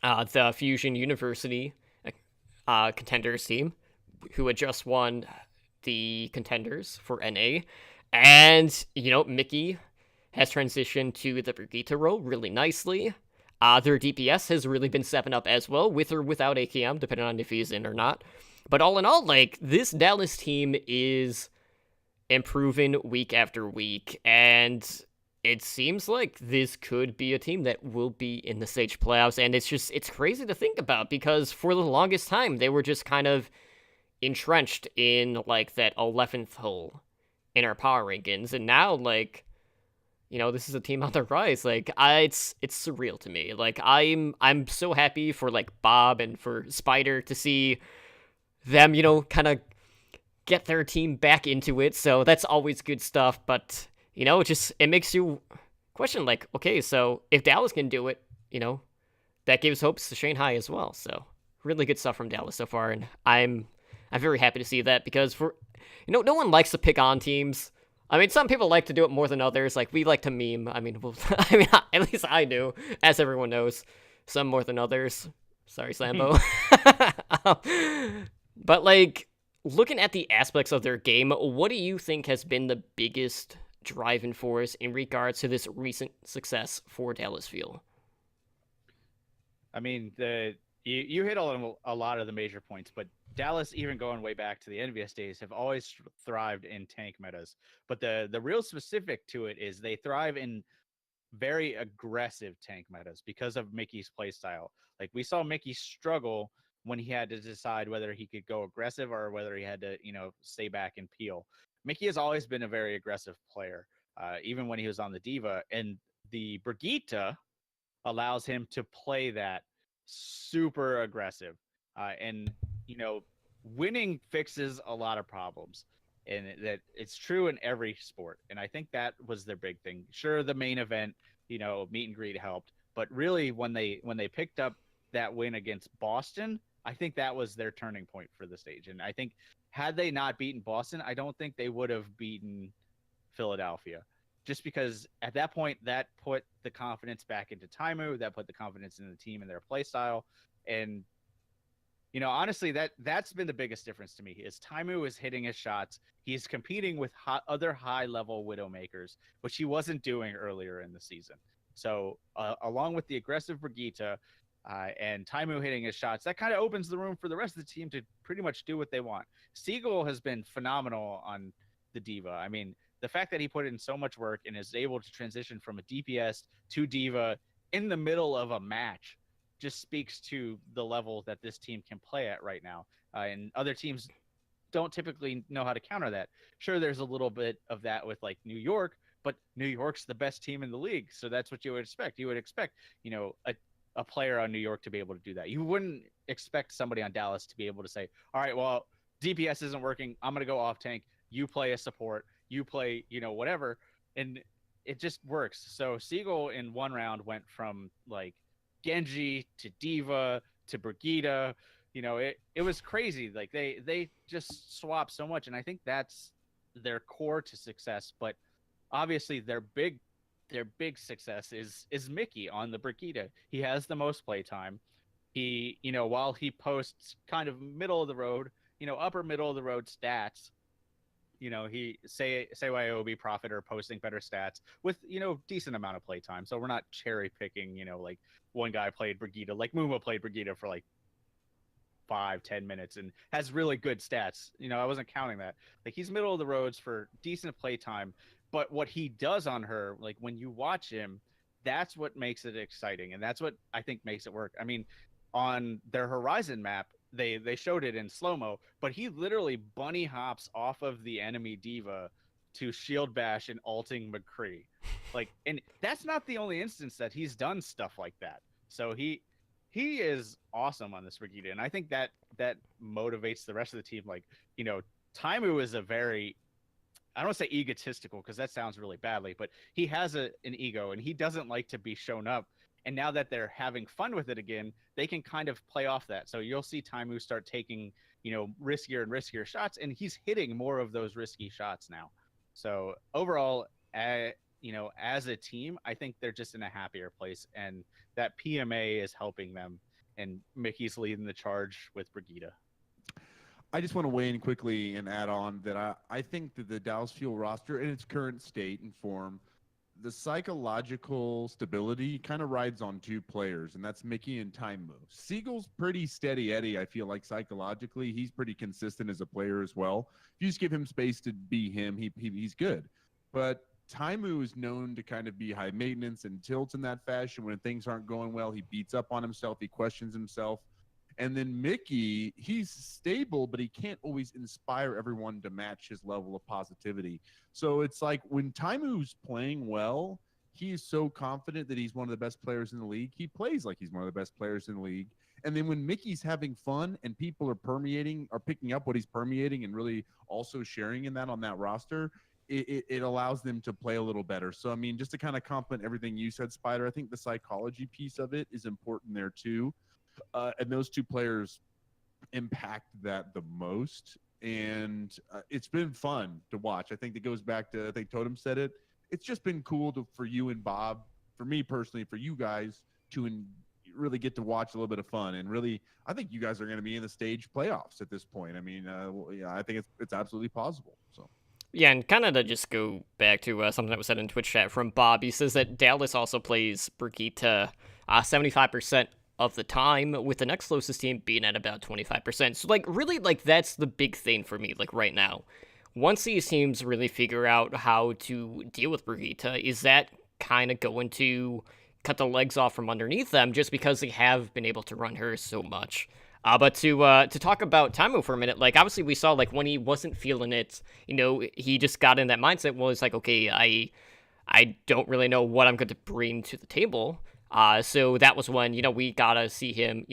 the Fusion University contenders team, who had just won the contenders for NA. And, Mickey has transitioned to the Brigitte role really nicely. Their DPS has really been stepping up as well, with or without AKM, depending on if he's in or not. But all in all, this Dallas team is improving week after week, and it seems like this could be a team that will be in the stage playoffs, and it's crazy to think about, because for the longest time, they were just kind of entrenched in, that 11th hole in our power rankings, and now, this is a team on the rise. It's surreal to me. I'm so happy for, Bob and for Spider to see them, kind of get their team back into it, so that's always good stuff, but, it makes you question, okay, so if Dallas can do it, that gives hopes to Shanghai as well, so really good stuff from Dallas so far, and I'm very happy to see that, because no one likes to pick on teams. I mean, some people like to do it more than others. We like to meme. I mean, at least I do, as everyone knows. Some more than others. Sorry, Slambo. But, looking at the aspects of their game, what do you think has been the biggest driving force in regards to this recent success for Dallas Fuel? I mean, you hit on a lot of the major points, but Dallas, even going way back to the Envious days, have always thrived in tank metas. But the real specific to it is they thrive in very aggressive tank metas because of Mickey's playstyle. We saw Mickey struggle when he had to decide whether he could go aggressive or whether he had to, stay back and peel. Mickey has always been a very aggressive player, even when he was on the Diva. And the Brigitte allows him to play that super aggressive. And, you know, winning fixes a lot of problems. And that it's true in every sport. And I think that was their big thing. Sure, the main event, meet and greet helped. But really, when they picked up that win against Boston, I think that was their turning point for the stage. And I think had they not beaten Boston, I don't think they would have beaten Philadelphia. Just because at that point, that put the confidence back into Taimu, that put the confidence in the team and their play style. And, honestly, that's been the biggest difference to me is Taimu is hitting his shots. He's competing with other high-level Widowmakers, which he wasn't doing earlier in the season. So along with the aggressive Brigitte and Taimu hitting his shots, that kind of opens the room for the rest of the team to pretty much do what they want. Siegel has been phenomenal on the Diva. I mean, the fact that he put in so much work and is able to transition from a DPS to Diva in the middle of a match just speaks to the level that this team can play at right now. And other teams don't typically know how to counter that. Sure, there's a little bit of that with like New York, but New York's the best team in the league. So that's what you would expect. You would expect, a player on New York to be able to do that. You wouldn't expect somebody on Dallas to be able to say, all right, well, DPS isn't working. I'm going to go off tank. You play a support. You play, whatever. And it just works. So Siegel in one round went from like Genji to Diva to Brigitte. It was crazy. Like they just swap so much. And I think that's their core to success. But obviously their big success is Mickey on the Brigitte. He has the most playtime. He, while he posts kind of middle of the road, upper middle of the road stats, he say YOB Prophet are posting better stats with, decent amount of playtime. So we're not cherry picking, like one guy played Brigitte, like Muma played Brigitte for like 5-10 minutes and has really good stats. I wasn't counting that. Like he's middle of the roads for decent playtime. But what he does on her, like when you watch him, that's what makes it exciting. And that's what I think makes it work. I mean, on their Horizon map, they showed it in slow-mo, but he literally bunny hops off of the enemy Diva to shield bash and ulting McCree. Like, and that's not the only instance that he's done stuff like that. So he is awesome on this Brigitte. And I think that motivates the rest of the team. Like, Taimu is a very, I don't want to say egotistical because that sounds really badly, but he has an ego and he doesn't like to be shown up. And now that they're having fun with it again, they can kind of play off that. So you'll see Taimu start taking, riskier and riskier shots, and he's hitting more of those risky shots now. So overall, as a team, I think they're just in a happier place, and that PMA is helping them. And Mickey's leading the charge with Brigitte. I just want to weigh in quickly and add on that I think that the Dallas Fuel roster in its current state and form, the psychological stability kind of rides on two players, and that's Mickey and Taimu. Siegel's pretty steady Eddie, I feel like psychologically. He's pretty consistent as a player as well. If you just give him space to be him, he's good. But Taimu is known to kind of be high maintenance and tilts in that fashion. When things aren't going well, he beats up on himself, he questions himself. And then Mickey, he's stable, but he can't always inspire everyone to match his level of positivity. So it's like when Taimu's playing well, he's so confident that he's one of the best players in the league. He plays like he's one of the best players in the league. And then when Mickey's having fun and people are picking up what he's permeating and really also sharing in that on that roster, it allows them to play a little better. So, I mean, just to kind of compliment everything you said, Spider, I think the psychology piece of it is important there too. And those two players impact that the most. And it's been fun to watch. I think it goes back to, I think Totem said it. It's just been cool for you and Bob, for me personally, for you guys to really get to watch a little bit of fun. And really, I think you guys are going to be in the stage playoffs at this point. I mean, I think it's absolutely possible. So. Yeah, and kind of to just go back to something that was said in Twitch chat from Bob, he says that Dallas also plays Brigitte 75% of the time, with the next closest team being at about 25%. So, like, really, like, that's the big thing for me, like, right now. Once these teams really figure out how to deal with Brigitte, is that kind of going to cut the legs off from underneath them just because they have been able to run her so much? But to talk about Taimu for a minute, like obviously we saw like when he wasn't feeling it, he just got in that mindset was like, okay, I don't really know what I'm going to bring to the table. So that was when we gotta see him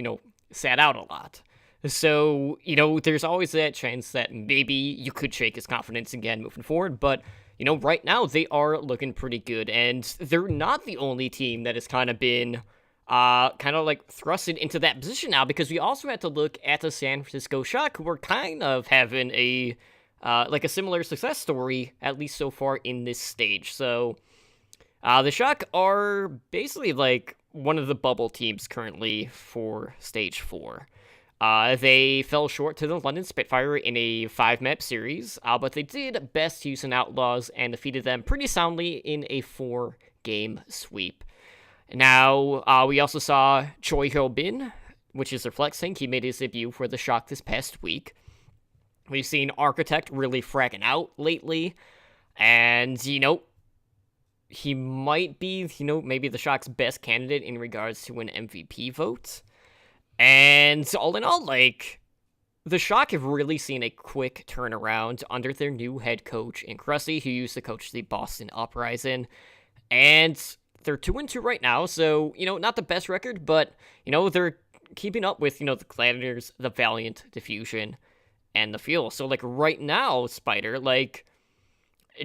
sat out a lot. So there's always that chance that maybe you could shake his confidence again moving forward, but. Right now they are looking pretty good, and they're not the only team that has kind of been kind of like thrusted into that position now, because we also had to look at the San Francisco Shock, who are kind of having a like a similar success story, at least so far in this stage. So the Shock are basically like one of the bubble teams currently for Stage 4. They fell short to the London Spitfire in a 5-map series, but they did best Houston Outlaws and defeated them pretty soundly in a 4-game sweep. Now, we also saw Choi Ho Bin, which is their flex tank. He made his debut for the Shock this past week. We've seen Architect really fragging out lately, and, he might be, maybe the Shock's best candidate in regards to an MVP vote. And all in all, like, the Shock have really seen a quick turnaround under their new head coach in Crusty, who used to coach the Boston Uprising. And they're 2-2 right now, so, not the best record, but, they're keeping up with, the Gladiators, the Valiant, Diffusion, and the Fuel. So, like, right now, Spider, like,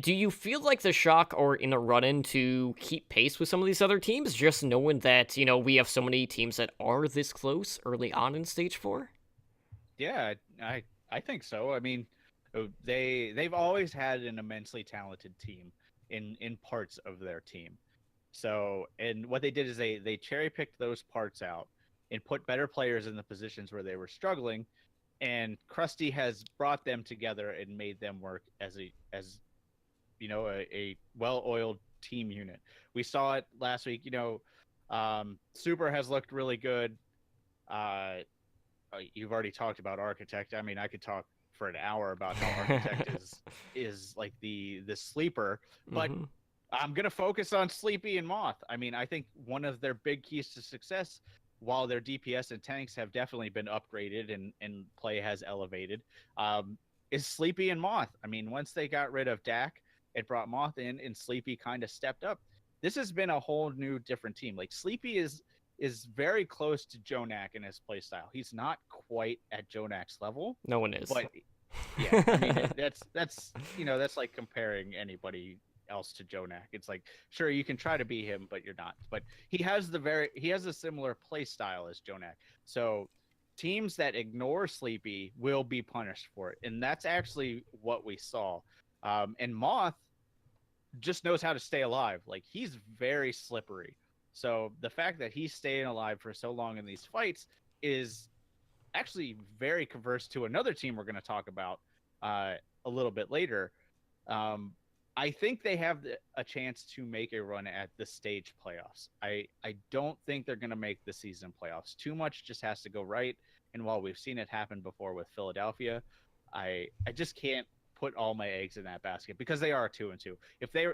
do you feel like the Shock are in a run-in to keep pace with some of these other teams, just knowing that, we have so many teams that are this close early on in Stage 4? Yeah, I think so. I mean, they've always had an immensely talented team in parts of their team. So, and what they did is they cherry-picked those parts out and put better players in the positions where they were struggling, and Krusty has brought them together and made them work as a well-oiled team unit. We saw it last week. Super has looked really good. You've already talked about Architect. I mean, I could talk for an hour about how Architect is like the sleeper, but I'm gonna focus on Sleepy and Moth. I mean, I think one of their big keys to success, while their DPS and tanks have definitely been upgraded and play has elevated, is Sleepy and Moth. I mean, once they got rid of Dak, it brought Moth in, and Sleepy kind of stepped up. This has been a whole new different team. Like, Sleepy is very close to Jonak in his play style. He's not quite at Jonak's level. No one is. But yeah, I mean, that's like comparing anybody else to Jonak. It's like, sure, you can try to be him, but you're not. But he has a similar play style as Jonak. So teams that ignore Sleepy will be punished for it, and that's actually what we saw. And Moth just knows how to stay alive. Like, he's very slippery. So the fact that he's staying alive for so long in these fights is actually very converse to another team we're going to talk about a little bit later. I think they have a chance to make a run at the stage playoffs. I don't think they're going to make the season playoffs. Too much just has to go right. And while we've seen it happen before with Philadelphia, I just can't put all my eggs in that basket, because they are 2-2. If they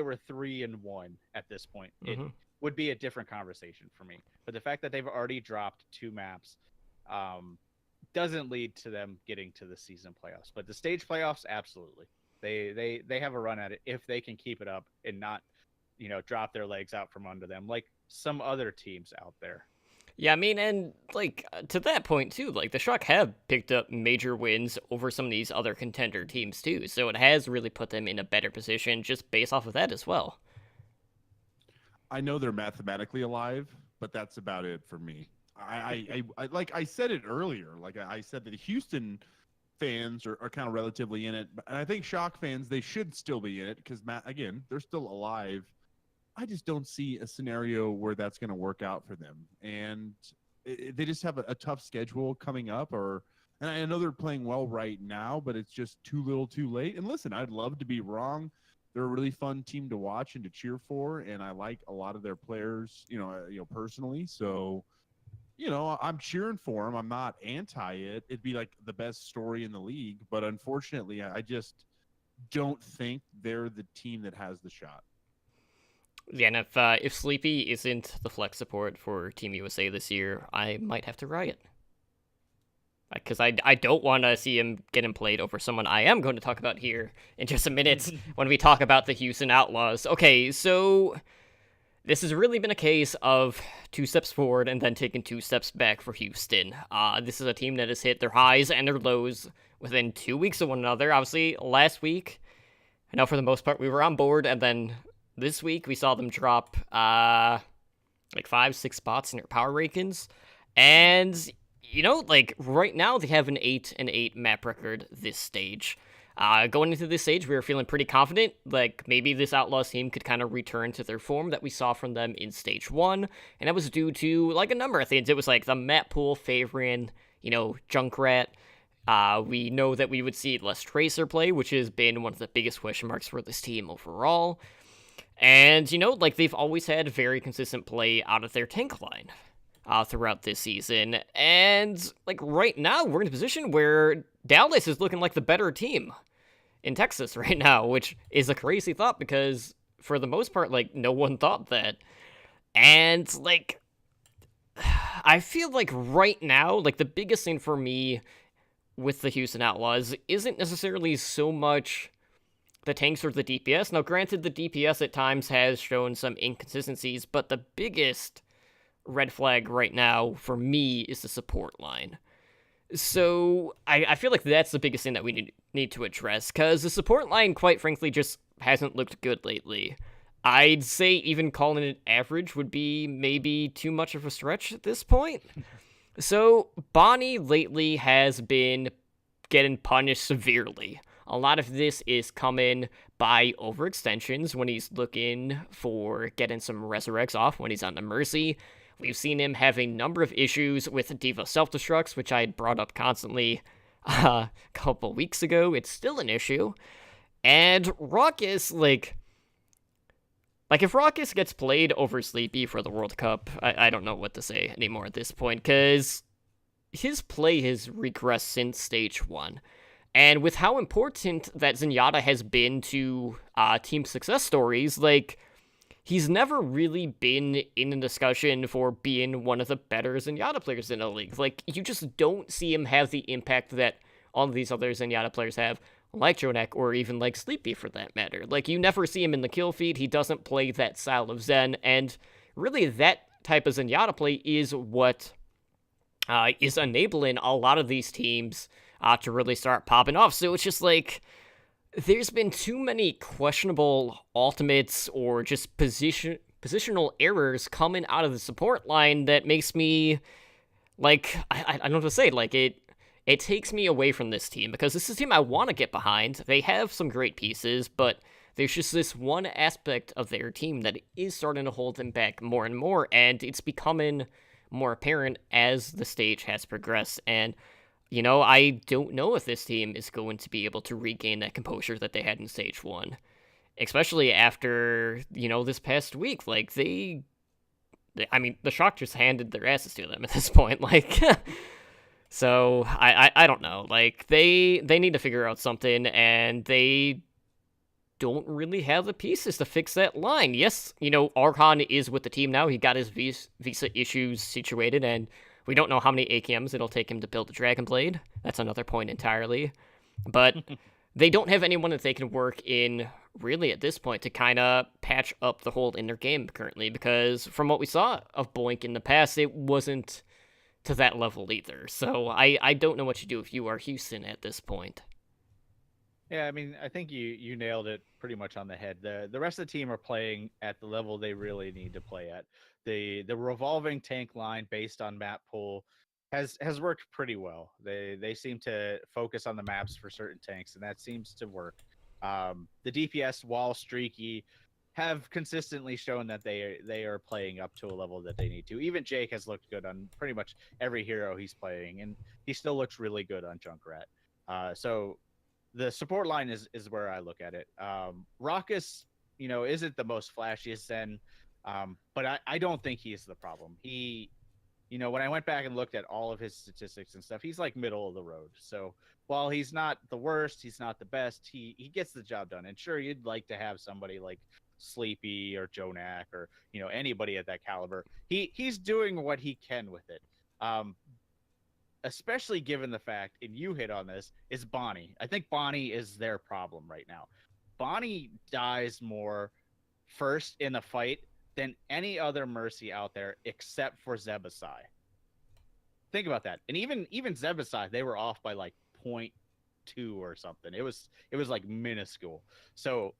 were 3-1 at this point, it would be a different conversation for me. But the fact that they've already dropped 2 maps doesn't lead to them getting to the season playoffs. But the stage playoffs, absolutely. They have a run at it if they can keep it up and not, drop their legs out from under them like some other teams out there. Yeah, I mean, and, like, to that point, too, like, the Shock have picked up major wins over some of these other contender teams, too, so it has really put them in a better position just based off of that as well. I know they're mathematically alive, but that's about it for me. I like I said it earlier, like I said that Houston fans are kind of relatively in it, and I think Shock fans, they should still be in it, because, again, they're still alive. I just don't see a scenario where that's going to work out for them. And they just have a tough schedule coming up. And I know they're playing well right now, but it's just too little too late. And listen, I'd love to be wrong. They're a really fun team to watch and to cheer for. And I like a lot of their players, personally. So, I'm cheering for them. I'm not anti it. It'd be like the best story in the league. But unfortunately, I just don't think they're the team that has the shot. Yeah, and if Sleepy isn't the flex support for Team USA this year, I might have to riot. because I don't want to see him getting played over someone I am going to talk about here in just a minute when we talk about the Houston Outlaws. Okay, so this has really been a case of 2 steps forward and then taking 2 steps back for Houston. This is a team that has hit their highs and their lows within 2 weeks of one another. Obviously, last week, I know for the most part we were on board, and then this week we saw them drop like 5-6 spots in their power rankings. And like right now they have an 8-8 map record this stage. Going into this stage, we were feeling pretty confident. Like maybe this Outlaws team could kind of return to their form that we saw from them in stage 1, and that was due to like a number of things. It was like the map pool favoring, Junkrat. We know that we would see less Tracer play, which has been one of the biggest question marks for this team overall. And, like they've always had very consistent play out of their tank line throughout this season. And, like, right now, we're in a position where Dallas is looking like the better team in Texas right now, which is a crazy thought because, for the most part, like, no one thought that. And, like, I feel like right now, like, the biggest thing for me with the Houston Outlaws isn't necessarily so much the tanks or the DPS. Now, granted, the DPS at times has shown some inconsistencies, but the biggest red flag right now for me is the support line. So I feel like that's the biggest thing that we need to address, because the support line, quite frankly, just hasn't looked good lately. I'd say even calling it average would be maybe too much of a stretch at this point. So Bonnie lately has been getting punished severely. A lot of this is coming by overextensions when he's looking for getting some resurrects off when he's on the Mercy. We've seen him have a number of issues with Diva self-destructs, which I had brought up constantly a couple weeks ago. It's still an issue. And Ruckus, like if Ruckus gets played over Sleepy for the World Cup, I don't know what to say anymore at this point, because his play has regressed since stage 1. And with how important that Zenyatta has been to team success stories, like, he's never really been in a discussion for being one of the better Zenyatta players in the league. Like, you just don't see him have the impact that all of these other Zenyatta players have, like Jonak, or even like Sleepy for that matter. Like, you never see him in the kill feed, he doesn't play that style of Zen, and really that type of Zenyatta play is what is enabling a lot of these teams to really start popping off. So it's just like, there's been too many questionable ultimates or just positional errors coming out of the support line that makes me, like, I don't know what to say, like, it takes me away from this team, because this is a team I want to get behind. They have some great pieces, but there's just this one aspect of their team that is starting to hold them back more and more, and it's becoming more apparent as the stage has progressed. And I don't know if this team is going to be able to regain that composure that they had in stage 1. Especially after, this past week. Like, the Shock just handed their asses to them at this point. Like, so, I don't know. Like, they need to figure out something, and they don't really have the pieces to fix that line. Yes, Archon is with the team now. He got his visa issues situated, and we don't know how many AKMs it'll take him to build a Dragon Blade. That's another point entirely. But they don't have anyone that they can work in, really, at this point, to kind of patch up the hole in their game currently. Because from what we saw of Boink in the past, it wasn't to that level either. So I don't know what to do if you are Houston at this point. Yeah, I mean, I think you nailed it pretty much on the head. The rest of the team are playing at the level they really need to play at. The revolving tank line based on map pool has worked pretty well. They seem to focus on the maps for certain tanks, and that seems to work. The DPS, while streaky, have consistently shown that they are playing up to a level that they need to. Even Jake has looked good on pretty much every hero he's playing, and he still looks really good on Junkrat. So the support line is where I look at it. Raucus, isn't the most flashiest Zen, but I don't think he's the problem. He, when I went back and looked at all of his statistics and stuff, he's like middle of the road. So while he's not the worst, he's not the best, he gets the job done. And sure, you'd like to have somebody like Sleepy or Jonak or, anybody at that caliber. He's doing what he can with it. especially given the fact, and you hit on this, is Bonnie. I think Bonnie is their problem right now. Bonnie dies more first in the fight than any other Mercy out there except for Zebasai. Think about that. And even Zebasai, they were off by like 0.2 or something. It was like minuscule. So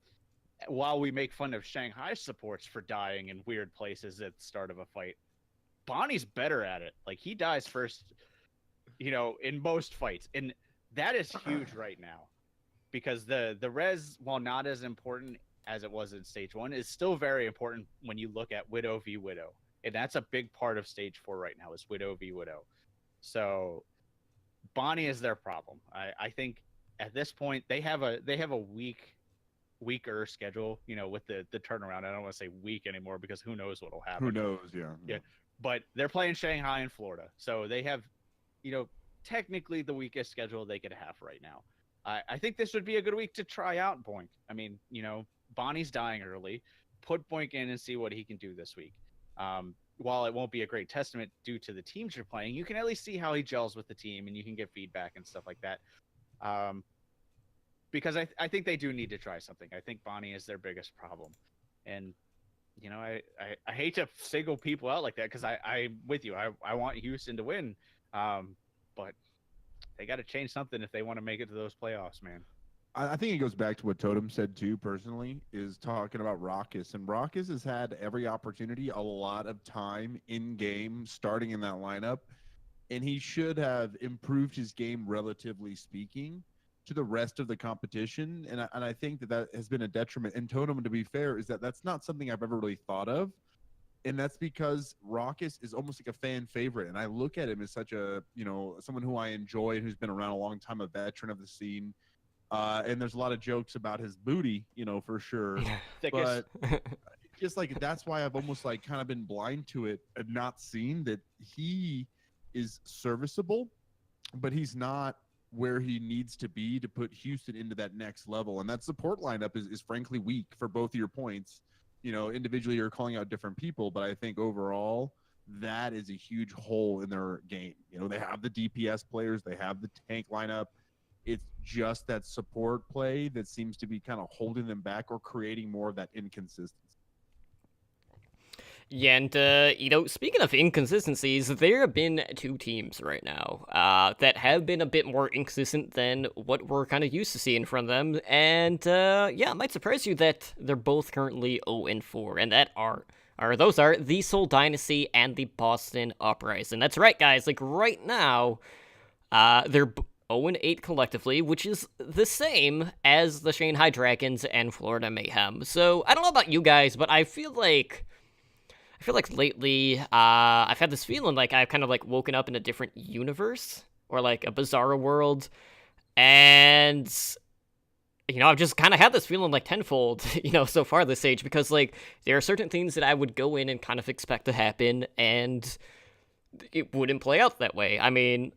while we make fun of Shanghai supports for dying in weird places at the start of a fight, Bonnie's better at it. Like he dies first, in most fights. And that is huge right now. Because the res, while not as important as it was in stage 1, is still very important when you look at Widow v Widow. And that's a big part of stage 4 right now, is Widow v Widow. So Bonnie is their problem. I think at this point they have a weaker schedule, with the turnaround. I don't want to say weak anymore because who knows what'll happen. Who knows? Yeah. Yeah. But they're playing Shanghai and Florida. So they have, technically the weakest schedule they could have right now. I think this would be a good week to try out Boink. I mean, Bonnie's dying early. Put Boink in and see what he can do this week. While it won't be a great testament due to the teams you're playing, you can at least see how he gels with the team and you can get feedback and stuff like that. Because I think they do need to try something. I think Bonnie is their biggest problem. And, I hate to single people out like that because I'm with you. I want Houston to win. But they got to change something if they want to make it to those playoffs, man. I think it goes back to what Totem said too, personally, is talking about Raucus. And Raucus has had every opportunity, a lot of time in game, starting in that lineup. And he should have improved his game, relatively speaking, to the rest of the competition. And I think that has been a detriment. And Totem, to be fair, is that's not something I've ever really thought of. And that's because Raucus is almost like a fan favorite. And I look at him as such a, someone who I enjoy and who's been around a long time, a veteran of the scene. And there's a lot of jokes about his booty, for sure. But just like, that's why I've almost like kind of been blind to it and not seen that he is serviceable, but he's not where he needs to be to put Houston into that next level. And that support lineup is frankly weak for both of your points. Individually you're calling out different people, but I think overall that is a huge hole in their game. They have the DPS players, they have the tank lineup. It's just that support play that seems to be kind of holding them back or creating more of that inconsistency. Yeah, and, speaking of inconsistencies, there have been two teams right now that have been a bit more inconsistent than what we're kind of used to seeing from them. And, yeah, it might surprise you that they're both currently 0-4, and those are the Seoul Dynasty and the Boston Uprising. That's right, guys. Like, right now, they're 0-8 collectively, which is the same as the Shanghai Dragons and Florida Mayhem. So, I don't know about you guys, but I feel like lately, I've had this feeling like I've kind of like woken up in a different universe or like a bizarre world, and I've just kind of had this feeling like tenfold, so far this age, because like there are certain things that I would go in and kind of expect to happen, and it wouldn't play out that way. I mean,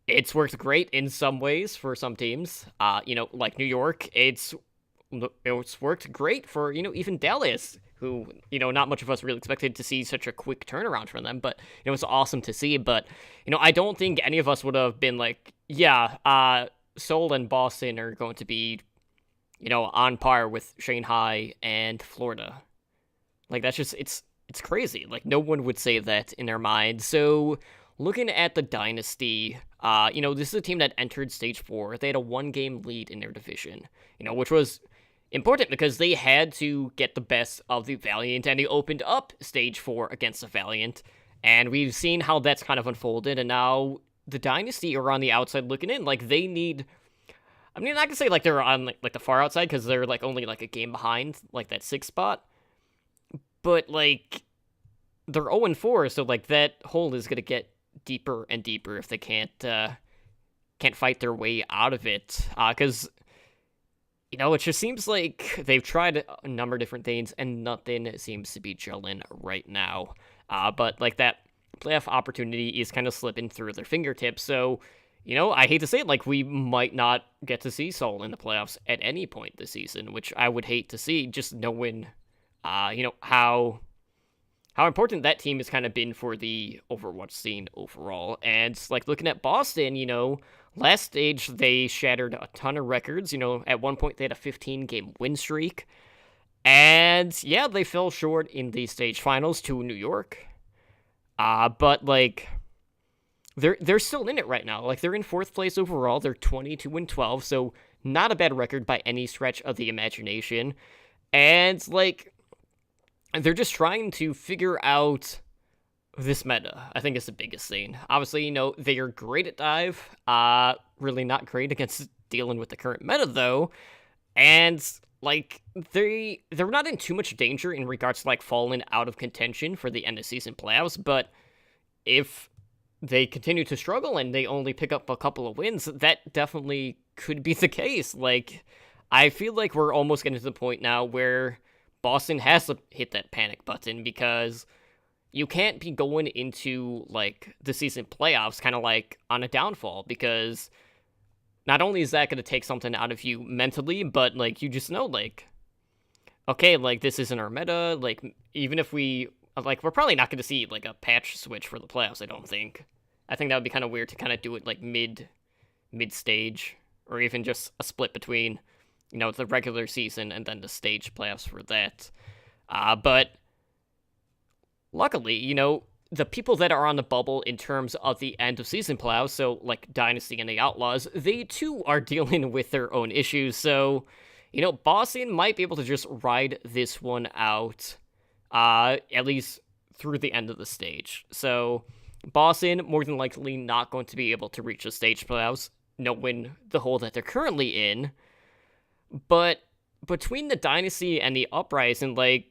it's worked great in some ways for some teams, like New York. It's worked great for even Dallas, who, not much of us really expected to see such a quick turnaround from them, but, it's awesome to see. But, I don't think any of us would have been like, yeah, Seoul and Boston are going to be, on par with Shanghai and Florida. Like, that's just, it's crazy. Like, no one would say that in their mind. So, looking at the Dynasty, this is a team that entered Stage 4. They had a 1-game lead in their division, which was important because they had to get the best of the Valiant, and they opened up Stage 4 against the Valiant, and we've seen how that's kind of unfolded, and now the Dynasty are on the outside looking in. Like, they need... I mean, I can say, like, they're on, like the far outside, because they're, like, only, like, a game behind, like, that 6th spot, but, like, they're 0-4, so, like, that hole is gonna get deeper and deeper if they can't fight their way out of it, because... it just seems like they've tried a number of different things, and nothing seems to be gelling right now. But, like, that playoff opportunity is kind of slipping through their fingertips. So, I hate to say it, like, we might not get to see Seoul in the playoffs at any point this season, which I would hate to see, just knowing, how how important that team has kind of been for the Overwatch scene overall. And like looking at Boston, last stage they shattered a ton of records. At one point they had a 15-game win streak. And yeah, they fell short in the stage finals to New York. But like they're still in it right now. Like they're in fourth place overall. They're 22-12, so not a bad record by any stretch of the imagination. And like they're just trying to figure out this meta. I think is the biggest thing. Obviously, they are great at dive. Really not great against dealing with the current meta though. And like they're not in too much danger in regards to like falling out of contention for the end of season playoffs, but if they continue to struggle and they only pick up a couple of wins, that definitely could be the case. Like, I feel like we're almost getting to the point now where Boston has to hit that panic button because you can't be going into like the season playoffs kind of like on a downfall because not only is that going to take something out of you mentally, but like you just know like okay, like this isn't our meta, like even if we're probably not going to see like a patch switch for the playoffs, I don't think. I think that would be kind of weird to kind of do it like mid stage or even just a split between the regular season and then the stage playoffs for that. But luckily, the people that are on the bubble in terms of the end of season playoffs, so like Dynasty and the Outlaws, they too are dealing with their own issues. So, Boston might be able to just ride this one out, at least through the end of the stage. So, Boston more than likely not going to be able to reach the stage playoffs, knowing the hole that they're currently in. But between the Dynasty and the Uprising, like,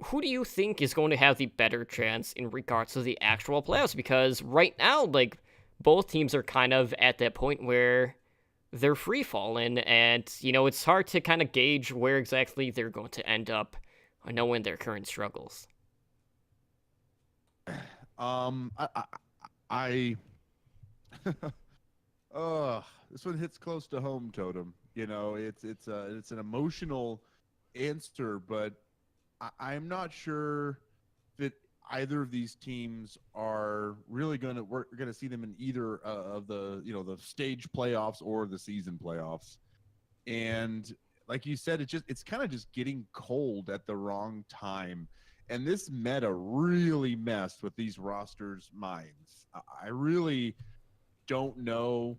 who do you think is going to have the better chance in regards to the actual playoffs? Because right now, like, both teams are kind of at that point where they're free falling, and it's hard to kind of gauge where exactly they're going to end up, knowing their current struggles. I this one hits close to home, Totem. It's an emotional answer, but I'm not sure that either of these teams are really we're gonna see them in either of the stage playoffs or the season playoffs. And like you said, it's kind of just getting cold at the wrong time. And this meta really messed with these rosters' minds. I really don't know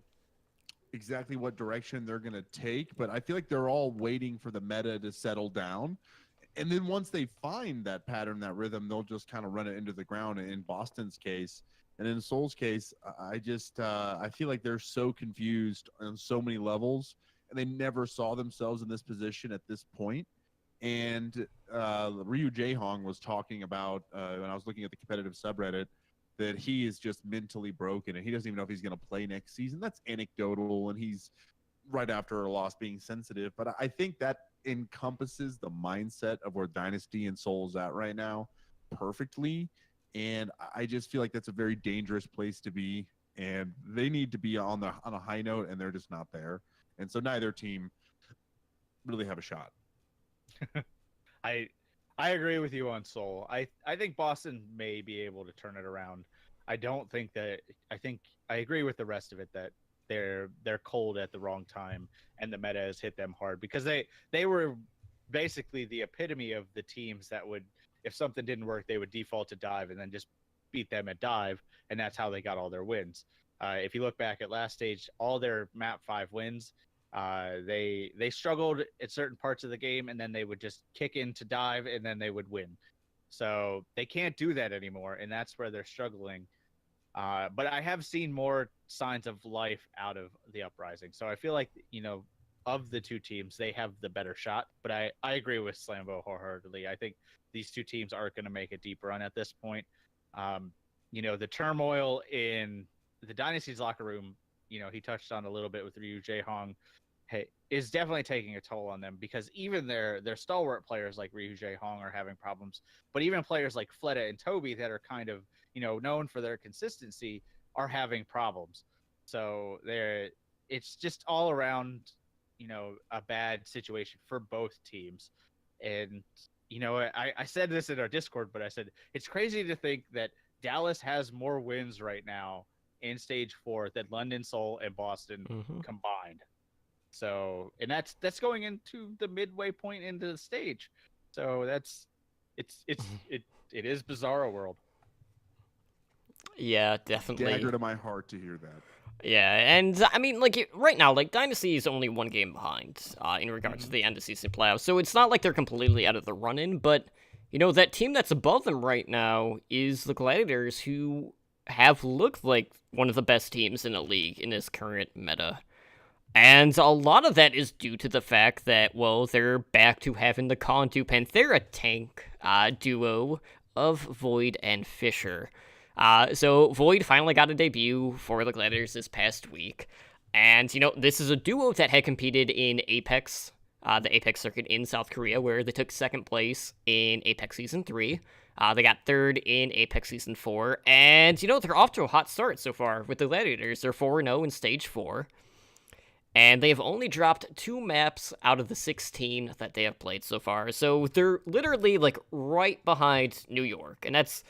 exactly what direction they're going to take, but I feel like they're all waiting for the meta to settle down. And then once they find that pattern, that rhythm, they'll just kind of run it into the ground in Boston's case. And in Seoul's case, I feel like they're so confused on so many levels, and they never saw themselves in this position at this point. And Ryu Jaehong was talking about when I was looking at the competitive subreddit that he is just mentally broken and he doesn't even know if he's going to play next season. That's anecdotal, and he's right after a loss being sensitive. But I think that encompasses the mindset of where Dynasty and Soul's at right now perfectly. And I just feel like that's a very dangerous place to be. And they need to be on a high note, and they're just not there. And so neither team really have a shot. I agree with you on Seoul. I think Boston may be able to turn it around. I don't think that I agree with the rest of it that they're cold at the wrong time and the meta has hit them hard because they were basically the epitome of the teams that would, if something didn't work, they would default to dive and then just beat them at dive, and that's how they got all their wins. If you look back at last stage, all their map 5 wins, they struggled at certain parts of the game, and then they would just kick into dive, and then they would win. So they can't do that anymore, and that's where they're struggling. But I have seen more signs of life out of the Uprising. So I feel like, of the two teams, they have the better shot. But I agree with Slambo wholeheartedly. I think these two teams aren't going to make a deep run at this point. The turmoil in the Dynasty's locker room, he touched on a little bit with Ryu Jaehong, is definitely taking a toll on them because even their stalwart players like Ryu Jaehong are having problems. But even players like Fleta and Toby that are kind of, known for their consistency are having problems. So it's just all around, a bad situation for both teams. And I said this in our Discord, but I said it's crazy to think that Dallas has more wins right now in stage 4 than London, Seoul, and Boston Hmm. combined. So, and that's going into the midway point into the stage. So it is Bizarro World. Yeah, definitely. Dagger to my heart to hear that. Yeah, and I mean, like right now, like Dynasty is only one game behind in regards to Mhm. the end of season playoffs, so it's not like they're completely out of the running. But that team that's above them right now is the Gladiators, who have looked like one of the best teams in the league in this current meta. And a lot of that is due to the fact that, well, they're back to having the Kontu Panthera tank duo of Void and Fisher. So Void finally got a debut for the Gladiators this past week. And, this is a duo that had competed in Apex, the Apex circuit in South Korea, where they took second place in Apex Season 3. They got third in Apex Season 4. And, they're off to a hot start so far with the Gladiators. They're 4-0 in Stage 4. And they have only dropped 2 maps out of the 16 that they have played so far. So they're literally like right behind New York, and that's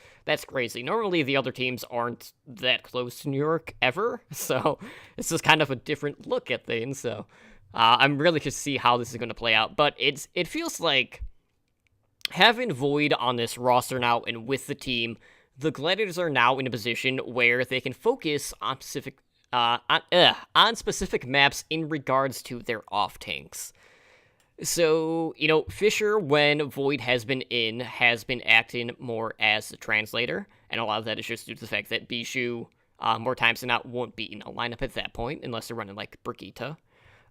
crazy. Normally the other teams aren't that close to New York ever, so it's just kind of a different look at things. So I'm really curious to see how this is going to play out. But it feels like having Void on this roster now and with the team, the Gladiators are now in a position where they can focus on specific maps in regards to their off tanks. So, Fisher, when Void has been in, has been acting more as the translator, and a lot of that is just due to the fact that Bishu, more times than not, won't be in a lineup at that point, unless they're running like Brigitte.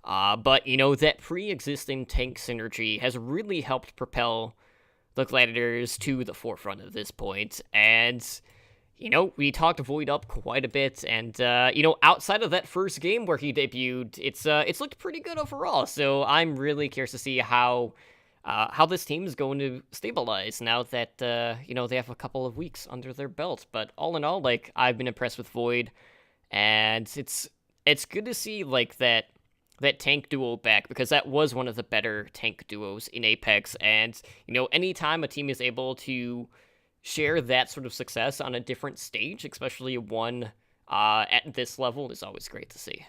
But, that pre existing tank synergy has really helped propel the Gladiators to the forefront at this point, and we talked Void up quite a bit, and outside of that first game where he debuted, it's looked pretty good overall. So I'm really curious to see how this team is going to stabilize now that they have a couple of weeks under their belt. But all in all, like I've been impressed with Void, and it's good to see like that tank duo back, because that was one of the better tank duos in Apex. And anytime a team is able to share that sort of success on a different stage, especially one at this level, is always great to see.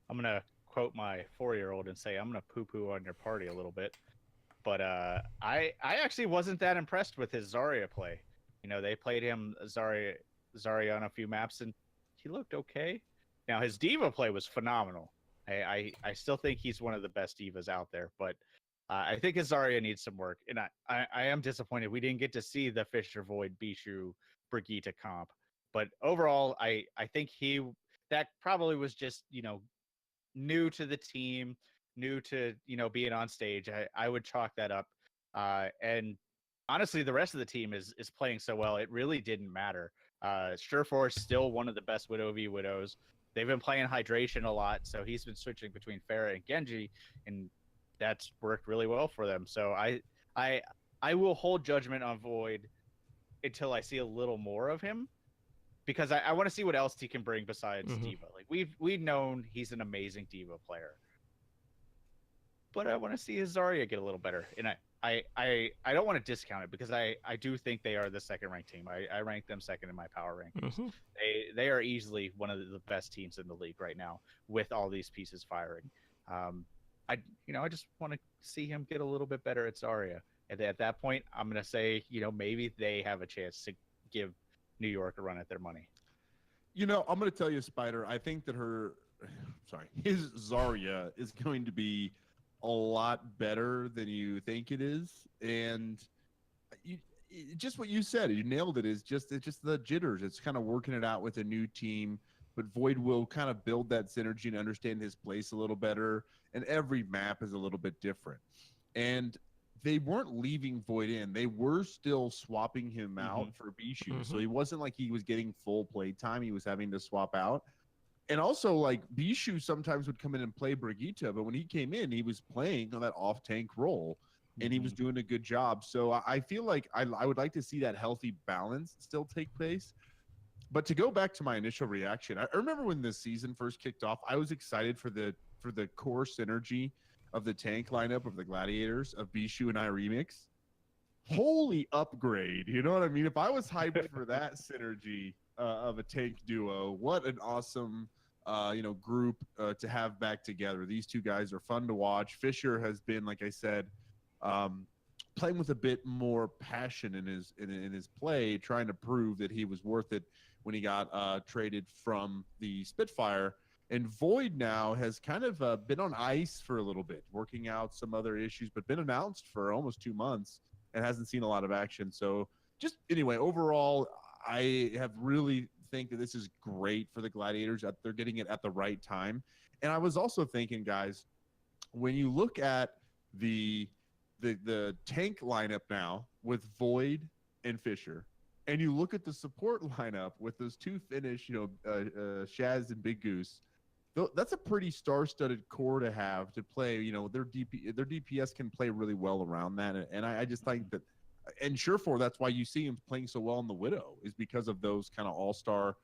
I'm gonna quote my 4-year-old and say I'm gonna poo-poo on your party a little bit, but I actually wasn't that impressed with his Zarya play. They played him Zarya on a few maps and he looked okay. Now his diva play was phenomenal. I still think he's one of the best divas out there, but I think his Zarya needs some work, and I am disappointed we didn't get to see the Fisher Void Bishu Brigitte comp. But overall, I think that probably was just new to the team, new to being on stage. I would chalk that up. And honestly, the rest of the team is playing so well. It really didn't matter. Sureforce still one of the best Widow v Widows. They've been playing hydration a lot, so he's been switching between Pharah and Genji, and that's worked really well for them. So I I will hold judgment on Void until I see a little more of him, because I want to see what else he can bring besides Hmm. Diva. Like we've known he's an amazing Diva player, but I want to see his Zarya get a little better. And I don't want to discount it, because I do think they are the second ranked team. I rank them second in my power rankings. Hmm. They are easily one of the best teams in the league right now with all these pieces firing. I I just want to see him get a little bit better at Zarya. And at that point, I'm gonna say maybe they have a chance to give New York a run at their money. I'm going to tell you, Spider. I think that his Zarya is going to be a lot better than you think it is, and you, just what you said, you nailed it. It's just the jitters. It's kind of working it out with a new team, but Void will kind of build that synergy and understand his place a little better. And every map is a little bit different, and they weren't leaving Void in. They were still swapping him out Mm-hmm. for Bishu. So Hmm. he wasn't like he was getting full play time. He was having to swap out. And also, like, Bishu sometimes would come in and play Brigitte, but when he came in, he was playing on that off tank role, and he was Mm-hmm. doing a good job. So I feel like I would like to see that healthy balance still take place. But to go back to my initial reaction, I remember when this season first kicked off, I was excited for the core synergy of the tank lineup of the Gladiators of Bishu and I Remix. holy upgrade. You know what I mean? If I was hyped for that synergy of a tank duo, what an awesome group to have back together. These two guys are fun to watch. Fisher has been, like I said, playing with a bit more passion in his play, trying to prove that he was worth it when he got traded from the Spitfire. And Void now has kind of been on ice for a little bit, working out some other issues, but been announced for almost 2 months and hasn't seen a lot of action. So just anyway, overall, I have really think that this is great for the Gladiators, that they're getting it at the right time. And I was also thinking, guys, when you look at the tank lineup now with Void and Fisher, and you look at the support lineup with those two Finnish, Shaz and Big Goose, that's a pretty star-studded core to have to play. Their DPS can play really well around that, and I just think that, and Surefour, that's why you see him playing so well in the Widow, is because of those kind of all-star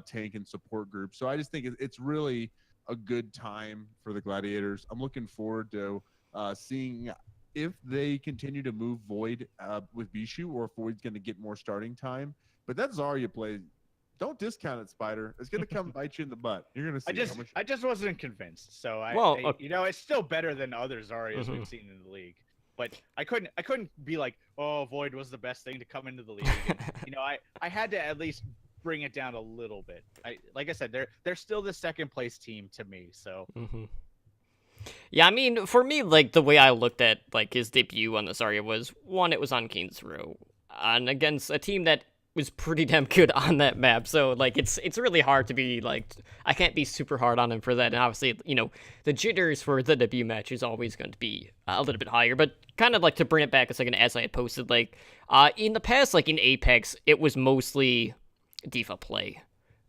tank and support groups. So I just think it's really a good time for the Gladiators. I'm looking forward to seeing if they continue to move Void with Bishu, or if Void's going to get more starting time. But that Zarya play, don't discount it, Spider. It's going to come bite you in the butt. You're going to see. I just wasn't convinced. So it's still better than other Zaryas we've seen in the league. But I couldn't be like, oh, Void was the best thing to come into the league. And, I had to at least bring it down a little bit. Like I said, they're still the second place team to me. So. Mm-hmm. Yeah, I mean, for me, like, the way I looked at, like, his debut on the Zarya was, one, it was on King's Row, and against a team that was pretty damn good on that map, so, like, it's really hard to be, like, I can't be super hard on him for that, and obviously, the jitters for the debut match is always going to be a little bit higher, but kind of, like, to bring it back a second, as I had posted, like, in the past, like, in Apex, it was mostly D.Va play.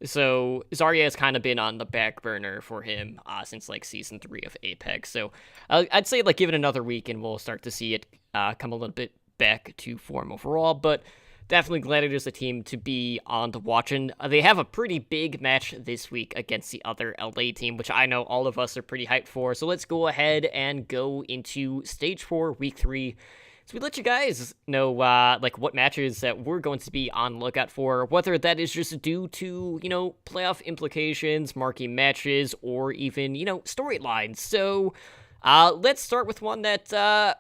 So Zarya has kind of been on the back burner for him since like season 3 of Apex. So I'd say like give it another week and we'll start to see it come a little bit back to form overall. But definitely Gladiators a team to be on to watch. And they have a pretty big match this week against the other LA team, which I know all of us are pretty hyped for. So let's go ahead and go into Stage 4, Week 3. So we let you guys know, like, what matches that we're going to be on lookout for, whether that is just due to, playoff implications, marquee matches, or even, storylines. So, let's start with one that,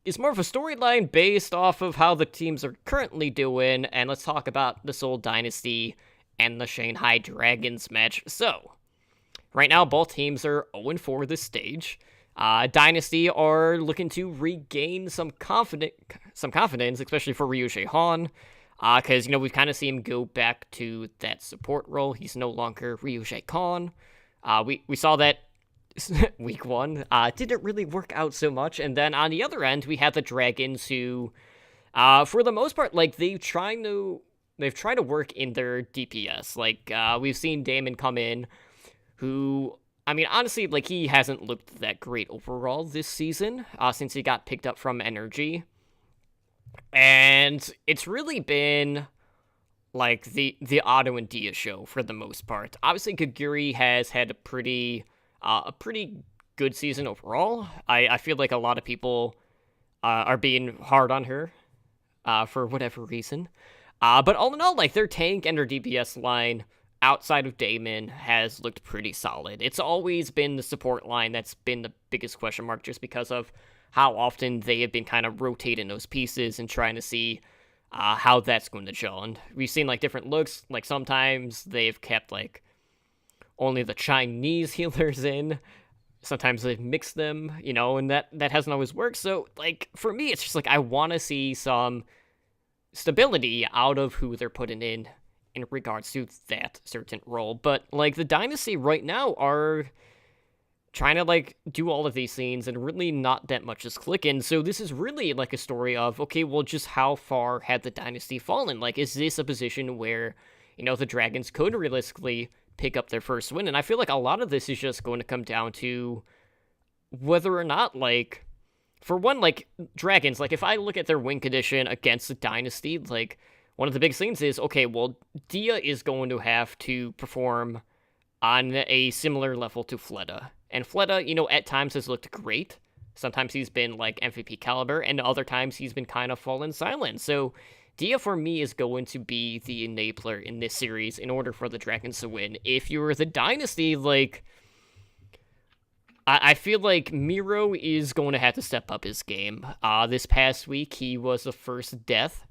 is more of a storyline based off of how the teams are currently doing, and let's talk about the Seoul Dynasty and the Shanghai Dragons match. So, right now, both teams are 0-4 this stage. Dynasty are looking to regain some confidence, especially for Ryuji Han, because, we've kind of seen him go back to that support role. He's no longer Ryuji Khan. We saw that week 1. Didn't really work out so much. And then on the other end, we have the Dragons who, for the most part, like, they've tried to work in their DPS. Like, we've seen Damon come in, who, I mean, honestly, like, he hasn't looked that great overall this season, since he got picked up from Energy. And it's really been, like, the Otto and Dia show for the most part. Obviously, Kaguri has had a pretty good season overall. I feel like a lot of people are being hard on her for whatever reason. But all in all, like, their tank and their DPS line outside of Damon has looked pretty solid. It's always been the support line that's been the biggest question mark, just because of how often they have been kind of rotating those pieces and trying to see how that's going to gel. And we've seen like different looks. Like sometimes they've kept like only the Chinese healers in. Sometimes they've mixed them, and that hasn't always worked. So like for me, it's just like I want to see some stability out of who they're putting in regards to that certain role. But like the Dynasty right now are trying to like do all of these things and really not that much is clicking. So this is really like a story of, okay, well, just how far had the Dynasty fallen? Like, is this a position where, the Dragons could realistically pick up their first win? And I feel like a lot of this is just going to come down to whether or not, like, for one, like, Dragons, like, if I look at their win condition against the Dynasty, like, one of the big things is, okay, well, Dia is going to have to perform on a similar level to Fleta. And Fleta, at times has looked great. Sometimes he's been like MVP caliber, and other times he's been kind of fallen silent. So Dia for me is going to be the enabler in this series in order for the Dragons to win. If you were the Dynasty, like I feel like Miro is going to have to step up his game. This past week he was the first death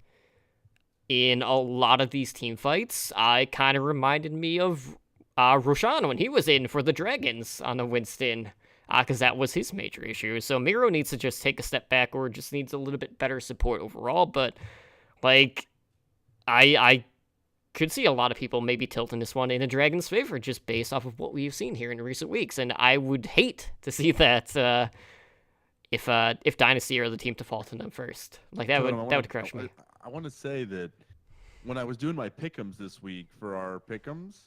in a lot of these team fights. I kind of reminded me of Roshan when he was in for the Dragons on a Winston, because that was his major issue. So Miro needs to just take a step back, or just needs a little bit better support overall. But like, I could see a lot of people maybe tilting this one in a Dragon's favor just based off of what we've seen here in recent weeks, and I would hate to see that. If Dynasty are the team to fall to them first, like that would crush me. I want to say that when I was doing my pick'ems this week for our pick'ems,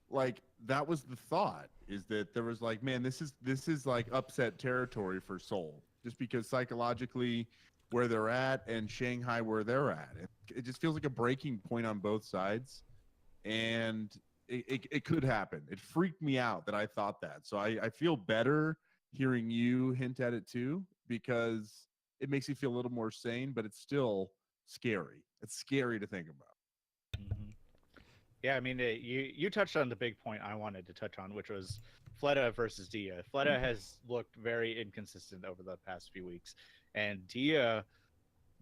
like that was the thought, is that there was like, man, this is like upset territory for Seoul, just because psychologically where they're at and Shanghai where they're at, it just feels like a breaking point on both sides, and it could happen. It freaked me out that I thought that, so I feel better hearing you hint at it too, because it makes you feel a little more sane, but it's still scary. It's scary to think about. Mhm. Yeah, I mean, you touched on the big point I wanted to touch on, which was Fleta versus Dia. Fleta has looked very inconsistent over the past few weeks, and Dia,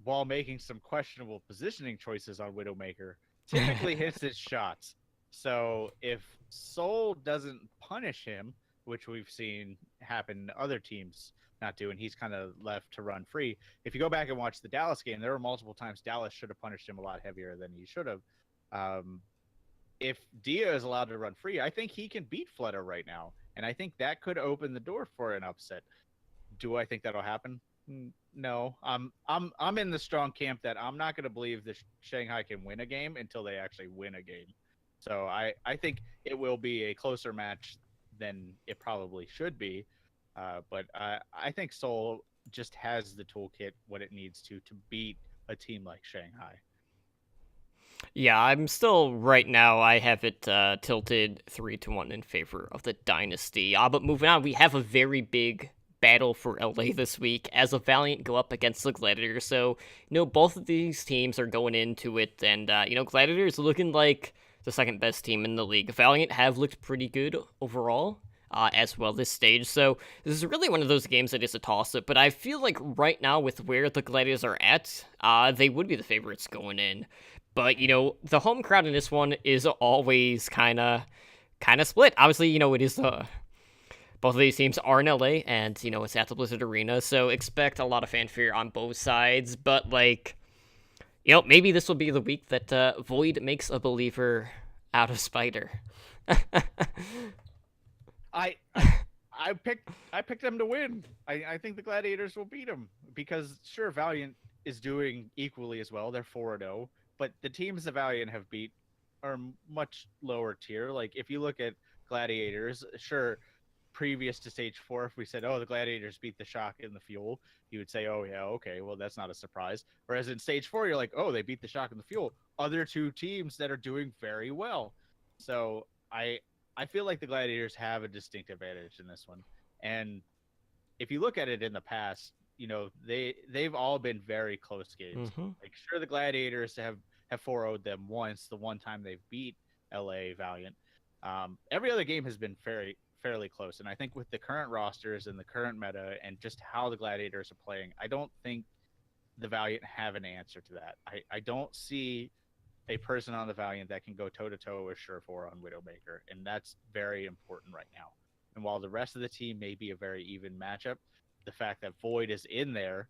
while making some questionable positioning choices on Widowmaker, typically hits his shots. So if Soul doesn't punish him, which we've seen happen to other teams not do, and he's kind of left to run free. If you go back and watch the Dallas game, there were multiple times Dallas should have punished him a lot heavier than he should have. If Dia is allowed to run free, I think he can beat Fleta right now, and I think that could open the door for an upset. Do I think that'll happen? No. I'm in the strong camp that I'm not going to believe that Shanghai can win a game until they actually win a game. So I think it will be a closer match than it probably should be. But I think Seoul just has the toolkit, what it needs to beat a team like Shanghai. Yeah, I'm still right now. I have it tilted 3-1 in favor of the Dynasty. But moving on, we have a very big battle for LA this week as a Valiant go up against the Gladiators. So both of these teams are going into it, and Gladiators looking like the second best team in the league. Valiant have looked pretty good overall. As well this stage. So this is really one of those games that is a toss-up, but I feel like right now with where the Gladiators are at, they would be the favorites going in. But, the home crowd in this one is always kind of split. Obviously, it is both of these teams are in LA, and, it's at the Blizzard Arena, so expect a lot of fanfare on both sides, but, maybe this will be the week that Void makes a believer out of Spider. I picked them to win. I think the Gladiators will beat them because sure, Valiant is doing equally as well. They're 4-0, but the teams the Valiant have beat are much lower tier. Like if you look at Gladiators, sure, previous to stage 4, if we said, oh, the Gladiators beat the Shock in the Fuel, you would say, oh yeah, okay, well that's not a surprise. Whereas in stage 4, you're like, oh, they beat the Shock in the Fuel. Other two teams that are doing very well. So I feel like the Gladiators have a distinct advantage in this one. And if you look at it in the past, they've all been very close games. Mm-hmm. Like sure, the Gladiators have 4-0'd them once, the one time they've beat LA Valiant. Every other game has been fairly close. And I think with the current rosters and the current meta and just how the Gladiators are playing, I don't think the Valiant have an answer to that. I don't see a person on the Valiant that can go toe-to-toe with Surefour on Widowmaker, and that's very important right now. And while the rest of the team may be a very even matchup, the fact that Void is in there,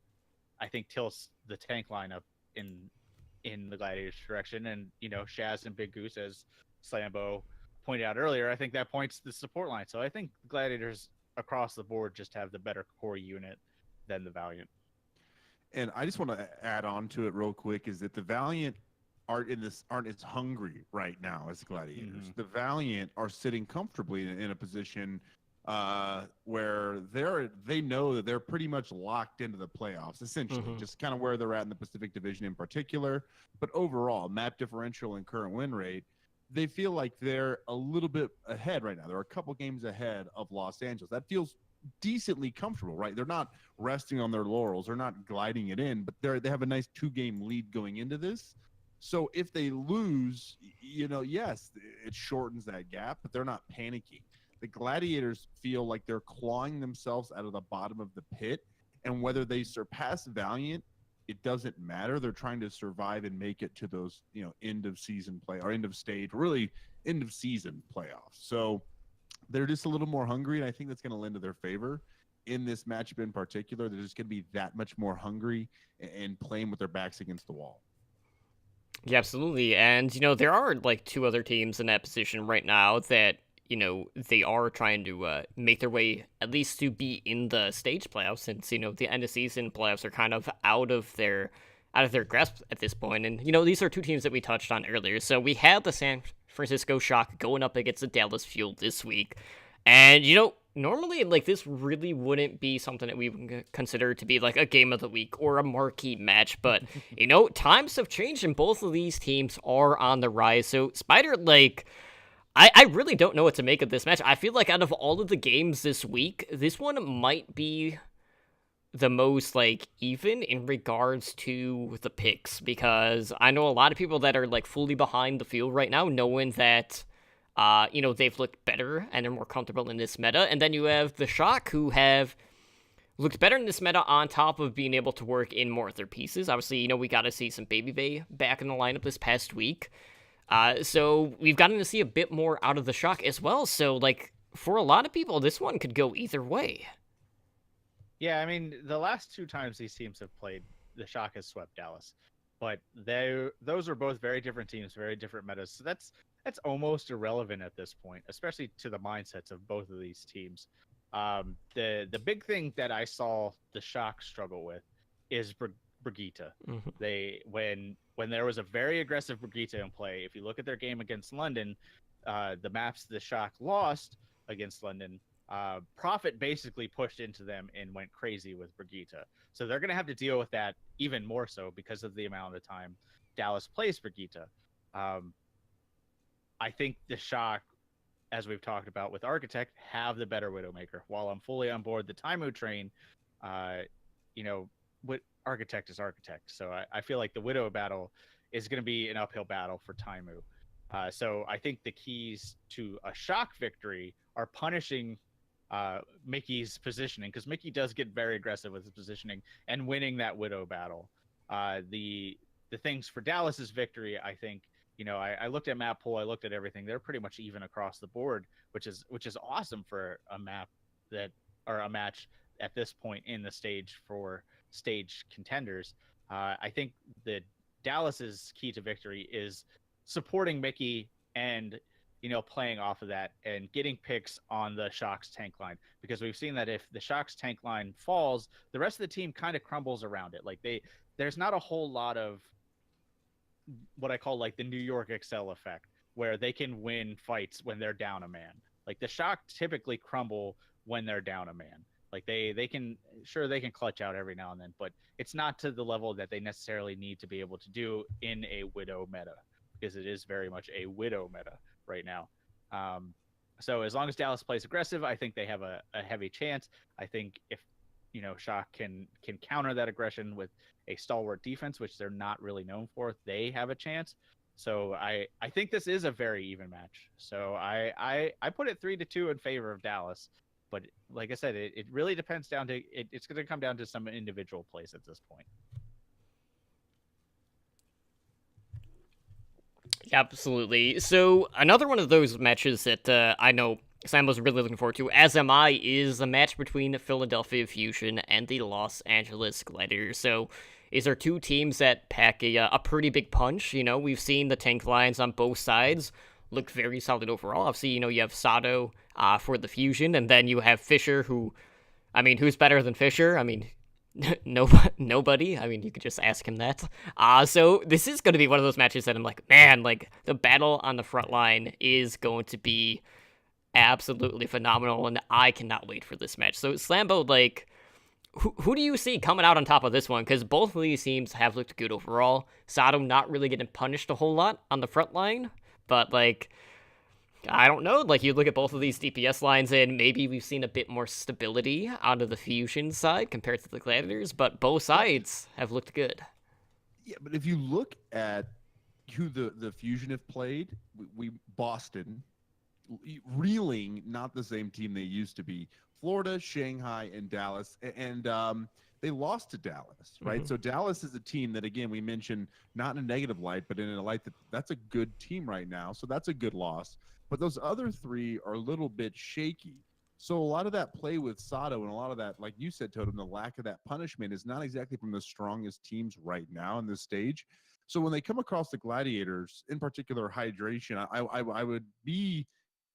I think tilts the tank lineup in the Gladiators direction. And, Shaz and Big Goose, as Slambo pointed out earlier, I think that points to the support line. So I think Gladiators across the board just have the better core unit than the Valiant. And I just want to add on to it real quick is that the Valiant aren't as hungry right now as the Gladiators. Mm-hmm. The Valiant are sitting comfortably in a position where they know that they're pretty much locked into the playoffs, essentially, mm-hmm. just kind of where they're at in the Pacific Division in particular. But overall, map differential and current win rate, they feel like they're a little bit ahead right now. They're a couple games ahead of Los Angeles. That feels decently comfortable, right? They're not resting on their laurels. They're not gliding it in, but they have a nice 2-game lead going into this. So if they lose, yes, it shortens that gap, but they're not panicking. The Gladiators feel like they're clawing themselves out of the bottom of the pit, and whether they surpass Valiant, it doesn't matter. They're trying to survive and make it to those, end of season play or end of stage, really end of season playoffs. So they're just a little more hungry, and I think that's going to lend to their favor in this matchup in particular. They're just going to be that much more hungry and playing with their backs against the wall. Yeah, absolutely. And, there are like two other teams in that position right now that, they are trying to make their way at least to be in the stage playoffs, since, the end of season playoffs are kind of out of their grasp at this point. And, these are two teams that we touched on earlier. So we had the San Francisco Shock going up against the Dallas Fuel this week. And, normally, like, this really wouldn't be something that we would consider to be, like, a game of the week or a marquee match. But, times have changed, and both of these teams are on the rise. So, Spider, like, I really don't know what to make of this match. I feel like out of all of the games this week, this one might be the most, like, even in regards to the picks. Because I know a lot of people that are, like, fully behind the field right now, knowing that they've looked better and they're more comfortable in this meta. And then you have the Shock, who have looked better in this meta on top of being able to work in more of their pieces. Obviously, we got to see some Baby Bay back in the lineup this past week. So we've gotten to see a bit more out of the Shock as well. So, like, for a lot of people, this one could go either way. Yeah, I mean, the last two times these teams have played, the Shock has swept Dallas. But those are both very different teams, very different metas. So that's almost irrelevant at this point, especially to the mindsets of both of these teams. The big thing that I saw the Shock struggle with is Brigitte. Mm-hmm. When there was a very aggressive Brigitte in play, if you look at their game against London, the maps the Shock lost against London, Profit basically pushed into them and went crazy with Brigitte. So they're going to have to deal with that even more so because of the amount of time Dallas plays Brigitte. I think the Shock, as we've talked about with Architect, have the better Widowmaker. While I'm fully on board the Taimu train, what Architect is Architect. So I feel like the Widow battle is going to be an uphill battle for Taimu. So I think the keys to a Shock victory are punishing Mickey's positioning, because Mickey does get very aggressive with his positioning, and winning that Widow battle. The things for Dallas's victory, I think, I looked at map pool, I looked at everything. They're pretty much even across the board, which is awesome for a match at this point in the stage for stage contenders. I think that Dallas's key to victory is supporting Mickey and playing off of that and getting picks on the Shock's tank line, because we've seen that if the Shock's tank line falls, the rest of the team kind of crumbles around it. Like there's not a whole lot of what I call like the New York Excel effect, where they can win fights when they're down a man. Like the Shock typically crumble when they're down a man. Like they can clutch out every now and then, but it's not to the level that they necessarily need to be able to do in a Widow meta, because it is very much a Widow meta right now. So as long as Dallas plays aggressive, I think they have a heavy chance. I think if Shock can counter that aggression with a stalwart defense, which they're not really known for, they have a chance. So I think this is a very even match. So I put it 3-2 in favor of Dallas. But like I said, it really depends down to it's going to come down to some individual plays at this point. Absolutely. So another one of those matches that I know Sam was really looking forward to, as am I, is the match between Philadelphia Fusion and the Los Angeles Gladiators. So these are two teams that pack a pretty big punch. We've seen the tank lines on both sides look very solid overall. Obviously, you have Sato for the Fusion, and then you have Fisher, who's better than Fisher? Nobody. You could just ask him that. So this is going to be one of those matches that I'm like, man, like the battle on the front line is going to be absolutely phenomenal, and I cannot wait for this match. So Slambo, like, who do you see coming out on top of this one? Because both of these teams have looked good overall. Sato not really getting punished a whole lot on the front line, but like, I don't know. Like, you look at both of these DPS lines, and maybe we've seen a bit more stability out of the Fusion side compared to the Gladiators, but both sides have looked good. Yeah, but if you look at who the Fusion have played, we Boston, reeling, not the same team they used to be. Florida, Shanghai, and Dallas, and they lost to Dallas, right? Mhm. So Dallas is a team that, again, we mentioned not in a negative light, but in a light that's a good team right now. So that's a good loss. But those other three are a little bit shaky. So a lot of that play with Sato and a lot of that, like you said, Totem, the lack of that punishment is not exactly from the strongest teams right now in this stage. So when they come across the Gladiators, in particular hydration, I would be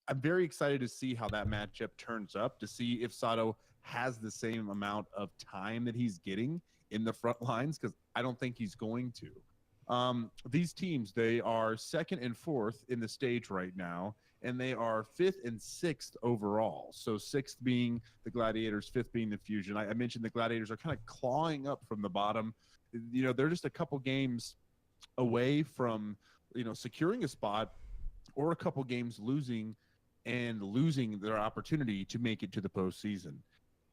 I'm very excited to see how that matchup turns up, to see if Sato has the same amount of time that he's getting in the front lines, because I don't think he's going to. These teams, they are second and fourth in the stage right now, and they are fifth and sixth overall. So sixth being the Gladiators, fifth being the Fusion. I mentioned the Gladiators are kind of clawing up from the bottom. You know, they're just a couple games away from, securing a spot, or a couple games losing their opportunity to make it to the postseason.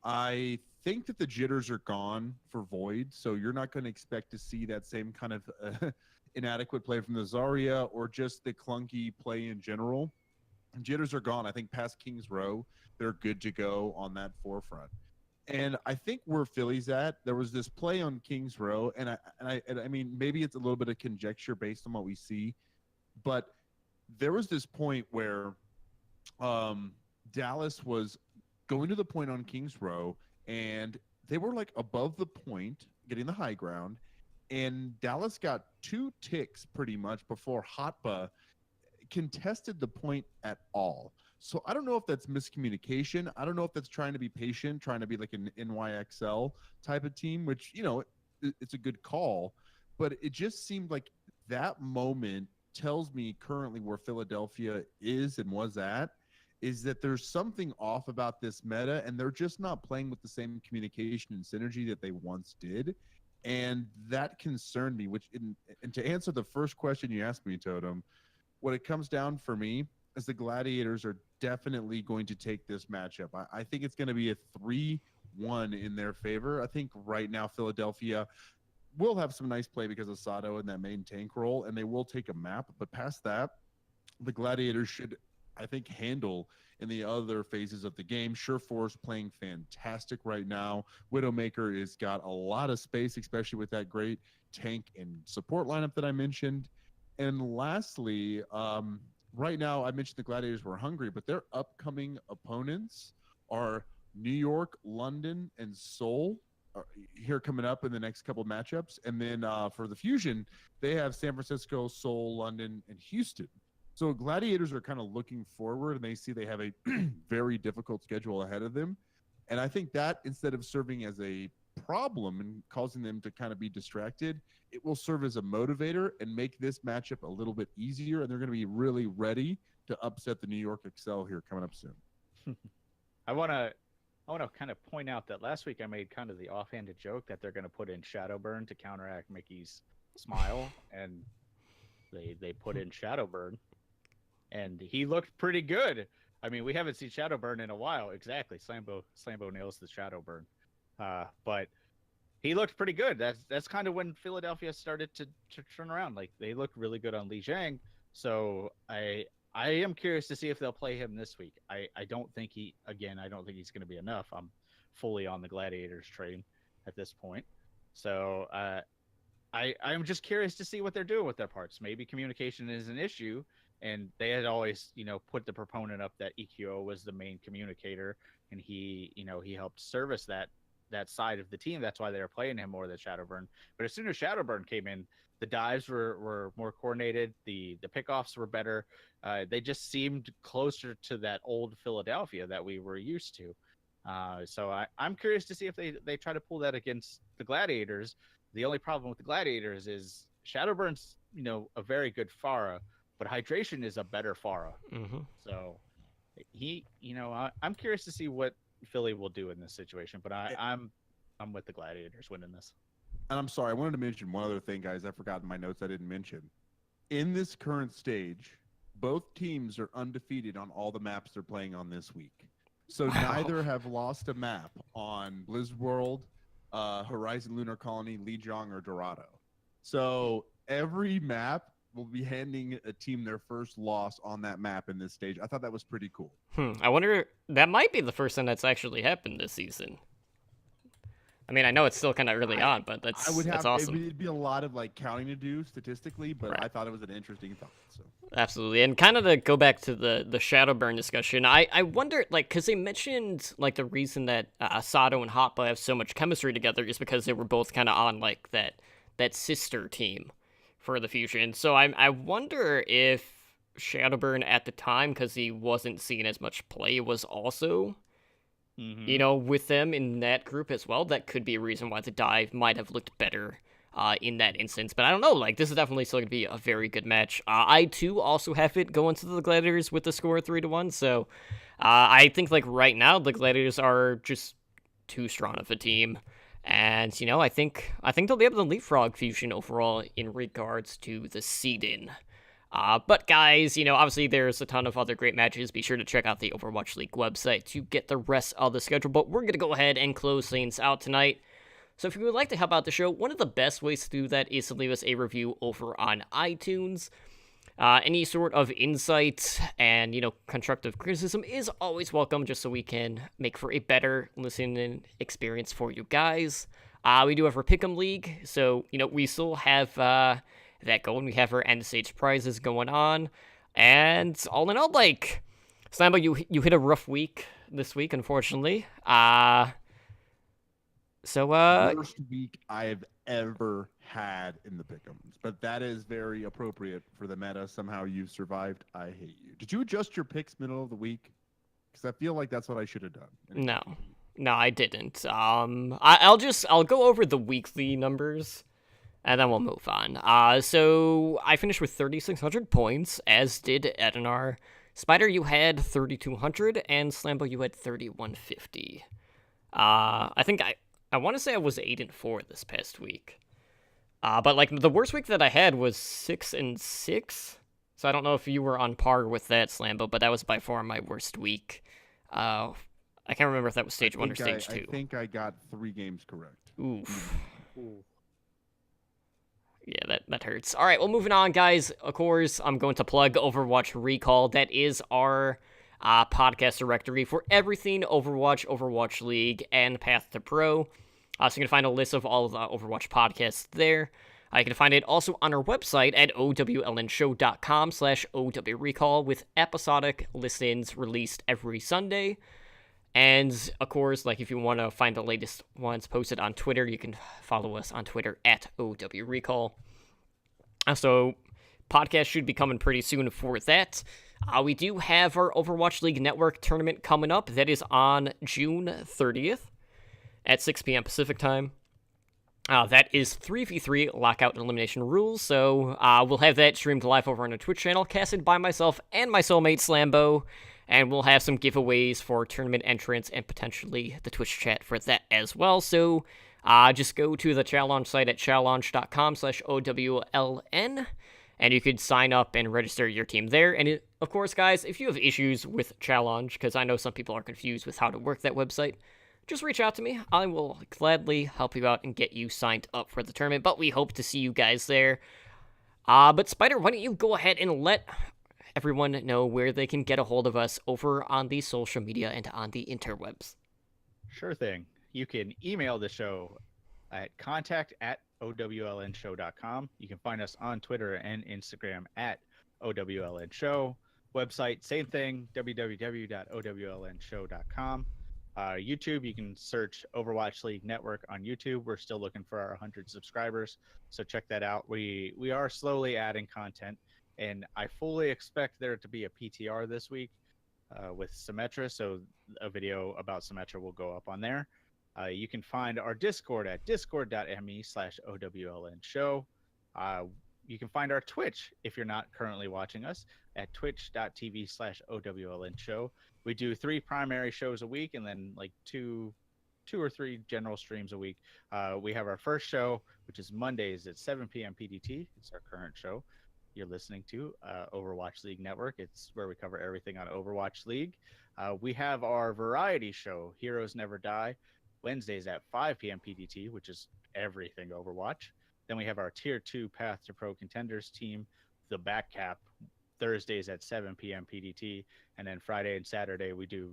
I think that the jitters are gone for Void, so you're not going to expect to see that same kind of inadequate play from the Zarya or just the clunky play in general. Jitters are gone. I think past Kings Row, they're good to go on that forefront. And I think where Philly's at, there was this play on Kings Row, and I mean, maybe it's a little bit of conjecture based on what we see, but there was this point where um, Dallas was going to the point on Kings Row, and they were like above the point, getting the high ground, and Dallas got 2 ticks pretty much before Hotba contested the point at all. So I don't know if that's miscommunication. I don't know if that's trying to be patient, trying to be like an NYXL type of team, which, it's a good call. But it just seemed like that moment tells me currently where Philadelphia is and was at, is that there's something off about this meta, and they're just not playing with the same communication and synergy that they once did. And that concerned me, and to answer the first question you asked me, Totem, what it comes down for me is the Gladiators are definitely going to take this matchup. I think it's going to be a 3-1 in their favor. I think right now Philadelphia will have some nice play because of Sato in that main tank role, and they will take a map. But past that, the Gladiators should, I think, handle in the other phases of the game. Sureforce playing fantastic right now. Widowmaker has got a lot of space, especially with that great tank and support lineup that I mentioned. And lastly, right now I mentioned the Gladiators were hungry, but their upcoming opponents are New York, London, and Seoul here coming up in the next couple matchups. And then for the Fusion, they have San Francisco, Seoul, London, and Houston. So Gladiators are kind of looking forward, and they see they have a very difficult schedule ahead of them. And I think that instead of serving as a problem and causing them to kind of be distracted, it will serve as a motivator and make this matchup a little bit easier. And they're going to be really ready to upset the New York Excel here coming up soon. I want to kind of point out that last week I made kind of the offhanded joke that they're going to put in Shadowburn to counteract Mickey's smile, and they put in Shadowburn, and he looked pretty good. I mean, we haven't seen Shadowburn in a while. Exactly, Slambo nails the Shadowburn, but he looked pretty good. That's kind of when Philadelphia started to turn around. Like, they looked really good on Li Jiang. So I am curious to see if they'll play him this week. I don't think he's going to be enough. I'm fully on the Gladiators train at this point. So I'm just curious to see what they're doing with their parts. Maybe communication is an issue, and they had always, put the proponent up that EQO was the main communicator, and he helped service that side of the team. That's why they were playing him more than Shadowburn. But as soon as Shadowburn came in, the dives were more coordinated. The pickoffs were better. They just seemed closer to that old Philadelphia that we were used to. So I'm curious to see if they try to pull that against the Gladiators. The only problem with the Gladiators is Shadowburn's, a very good Pharah, but Hydration is a better Pharah. Mm-hmm. So I'm curious to see what Philly will do in this situation, but I'm with the Gladiators winning this. And I'm sorry, I wanted to mention one other thing, guys. I forgot in my notes I didn't mention. In this current stage, both teams are undefeated on all the maps they're playing on this week. So neither have lost a map on Blizz World, Horizon Lunar Colony, Lijiang, or Dorado. So every map will be handing a team their first loss on that map in this stage. I thought that was pretty cool. I wonder, that might be the first time that's actually happened this season. I mean, I know it's still kind of early on, but that's awesome. It'd be a lot of like counting to do statistically, but Right. I thought it was an interesting thought. So Absolutely. And kind of to go back to the Shadowburn discussion, I wonder, like, because they mentioned, like, the reason that Sato and Hotba have so much chemistry together is because they were both kind of on, like, that sister team for the Fusion. So I wonder if Shadowburn at the time, because he wasn't seeing as much play, was also, you know, with them in that group as well. That could be a reason why the dive might have looked better in that instance. But I don't know, like, this is definitely still going to be a very good match. I, too, also have it going to the Gladiators with the score 3-1, so I think, like, right now, the Gladiators are just too strong of a team, and, you know, I think they'll be able to leapfrog Fusion overall in regards to the seed-in. But guys, you know, obviously there's a ton of other great matches. Be sure to check out the Overwatch League website to get the rest of the schedule, but we're going to go ahead and close things out tonight. So if you would like to help out the show, one of the best ways to do that is to leave us a review over on iTunes. Any sort of insight and, you know, constructive criticism is always welcome, just so we can make for a better listening experience for you guys. We do have our Pick'em League, so, you know, we still have that going. We have our end stage prizes going on, and all in all, like, Slambo, you hit a rough week this week, unfortunately. worst week I've ever had in the pick'ems, but that is very appropriate for the meta. Somehow you've survived. I hate you. Did you adjust your picks middle of the week? Because I feel like that's what I should have done. No, I didn't. I'll go over the weekly numbers, and then we'll move on. So I finished with 3,600 points, as did Edinar. Spider, you had 3,200, and Slambo, you had 3,150. I think I want to say I was 8-4 this past week. But, like, the worst week that I had was 6-6. So I don't know if you were on par with that, Slambo, but that was by far my worst week. I can't remember if that was stage 1 or stage 2. I think I got 3 games correct. Oof. Yeah, that hurts. All right, well, moving on, guys. Of course, I'm going to plug Overwatch Recall. That is our podcast directory for everything Overwatch, Overwatch League, and Path to Pro. So you can find a list of all of the Overwatch podcasts there. You can find it also on our website at owlnshow.com/OWRecall with episodic listings released every Sunday. And, of course, like, if you want to find the latest ones posted on Twitter, you can follow us on Twitter at OWRecall. So, podcast should be coming pretty soon for that. We do have our Overwatch League Network tournament coming up. That is on June 30th at 6 p.m. Pacific time. That is 3v3 lockout and elimination rules, so we'll have that streamed live over on a Twitch channel, casted by myself and my soulmate Slambo, and we'll have some giveaways for tournament entrants and potentially the Twitch chat for that as well. So just go to the challenge site at challenge.com/OWLN, and you could sign up and register your team there. And of course, guys, if you have issues with Challenge, because I know some people are confused with how to work that website, just reach out to me. I will gladly help you out and get you signed up for the tournament, but we hope to see you guys there. But Spider, why don't you go ahead and let everyone know where they can get a hold of us over on the social media and on the interwebs? Sure thing. You can email the show at contact@owlnshow.com. You can find us on Twitter and Instagram at owlnshow. Website, same thing, www.owlnshow.com. YouTube, you can search Overwatch League Network on YouTube. We're still looking for our 100 subscribers, so check that out. We are slowly adding content, and I fully expect there to be a PTR this week with Symmetra, so a video about Symmetra will go up on there. You can find our Discord at discord.me/OWLNshow. You can find our Twitch, if you're not currently watching us, at twitch.tv/OWLNshow. We do 3 primary shows a week and then like two or three general streams a week. We have our first show, which is Mondays at 7 p.m. PDT. It's our current show. You're listening to Overwatch League Network. It's where we cover everything on Overwatch League. We have our variety show, Heroes Never Die, Wednesdays at 5 p.m. PDT, which is everything Overwatch. Then we have our Tier 2 Path to Pro Contenders team, The Back Cap, Thursdays at 7 p.m. PDT. And then Friday and Saturday, we do,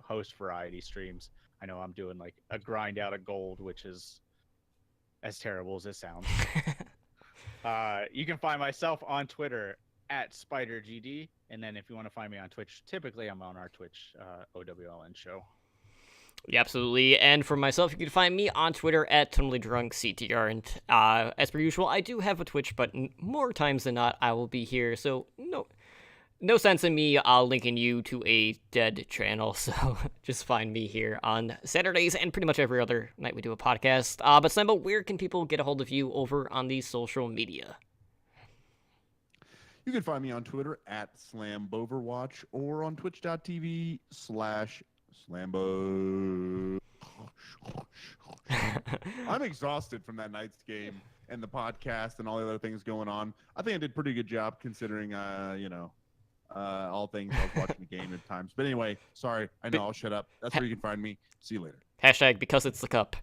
host variety streams. I know I'm doing like a grind out of gold, which is as terrible as it sounds. You can find myself on Twitter at SpiderGD. And then if you want to find me on Twitch, typically I'm on our Twitch OWLN show. Yeah, absolutely. And for myself, you can find me on Twitter at TotallyDrunkCTR. And as per usual, I do have a Twitch, but more times than not, I will be here. So no sense in me linking you to a dead channel. So just find me here on Saturdays and pretty much every other night we do a podcast. But Slambo, where can people get a hold of you over on the social media? You can find me on Twitter at SlamBoverwatch or on twitch.tv/Slambo. I'm exhausted from that night's game and the podcast and all the other things going on. I think I did a pretty good job considering, all things. I was watching the game at times. But anyway, sorry. I know. I'll shut up. That's where you can find me. See you later. Hashtag because it's the cup.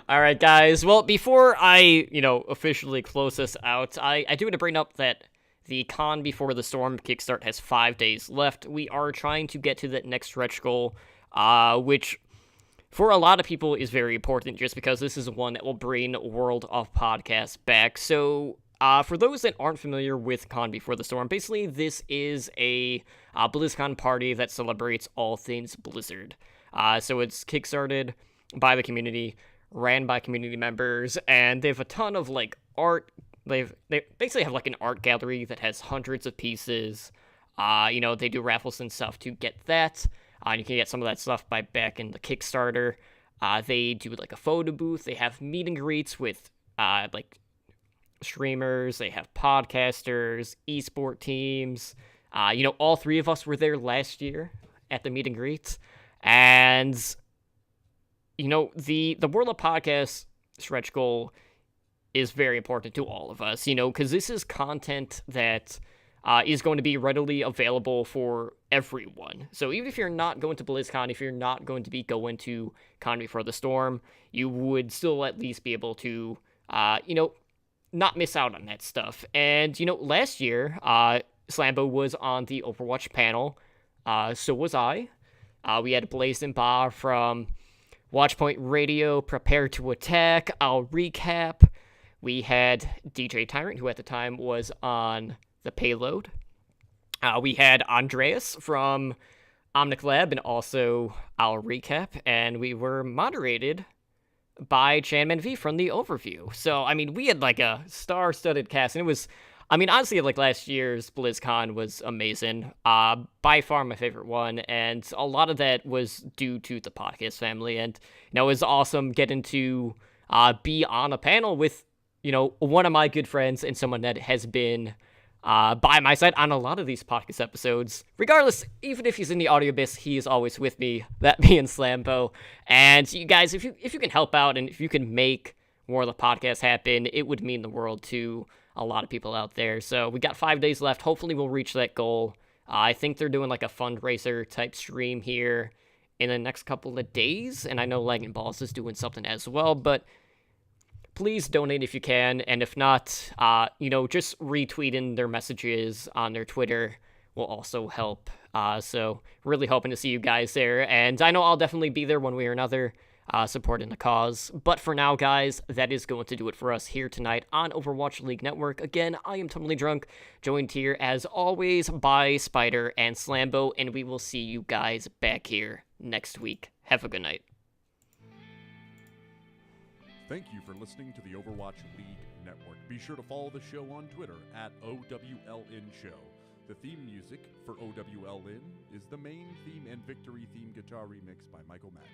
All right, guys. Well, before I, officially close this out, I do want to bring up that the Con Before the Storm Kickstart has 5 days left. We are trying to get to that next stretch goal, which for a lot of people is very important just because this is one that will bring World of Podcasts back. So for those that aren't familiar with Con Before the Storm, basically this is a BlizzCon party that celebrates all things Blizzard. So it's kickstarted by the community, ran by community members, and they have a ton of art. They basically have an art gallery that has hundreds of pieces. They do raffles and stuff to get that. You can get some of that stuff by backing the Kickstarter. They do a photo booth. They have meet and greets with streamers. They have podcasters, esport teams. All three of us were there last year at the meet and greet. And the World of Podcasts stretch goal is very important to all of us, because this is content that is going to be readily available for everyone. So even if you're not going to BlizzCon, if you're not going to be going to Con Before the Storm, you would still at least be able to, not miss out on that stuff. And, last year, Slambo was on the Overwatch panel. So was I. We had Blaze and Ba from Watchpoint Radio, Prepare to Attack. I'll recap. We had DJ Tyrant, who at the time was on the Payload. We had Andreas from Omnic Lab, and also I'll recap. And we were moderated by Chanman V from the Overview. So, we had a star-studded cast, and it was, honestly, last year's BlizzCon was amazing. By far my favorite one, and a lot of that was due to the podcast family, and, it was awesome getting to be on a panel with, one of my good friends and someone that has been by my side on a lot of these podcast episodes. Regardless, even if he's in the audio bits, he is always with me, that being Slambo. And you guys, if you can help out and if you can make more of the podcast happen, it would mean the world to a lot of people out there. So we got 5 days left. Hopefully we'll reach that goal. I think they're doing a fundraiser type stream here in the next couple of days. And I know Lag and Balls is doing something as well, but please donate if you can, and if not, just retweeting their messages on their Twitter will also help. So really hoping to see you guys there, and I know I'll definitely be there one way or another, supporting the cause. But for now, guys, that is going to do it for us here tonight on Overwatch League Network. Again, I am Totally Drunk, joined here as always by Spider and Slambo, and we will see you guys back here next week. Have a good night. Thank you for listening to the Overwatch League Network. Be sure to follow the show on Twitter at OWLN Show. The theme music for OWLN is the main theme and victory theme guitar remix by Michael Mack.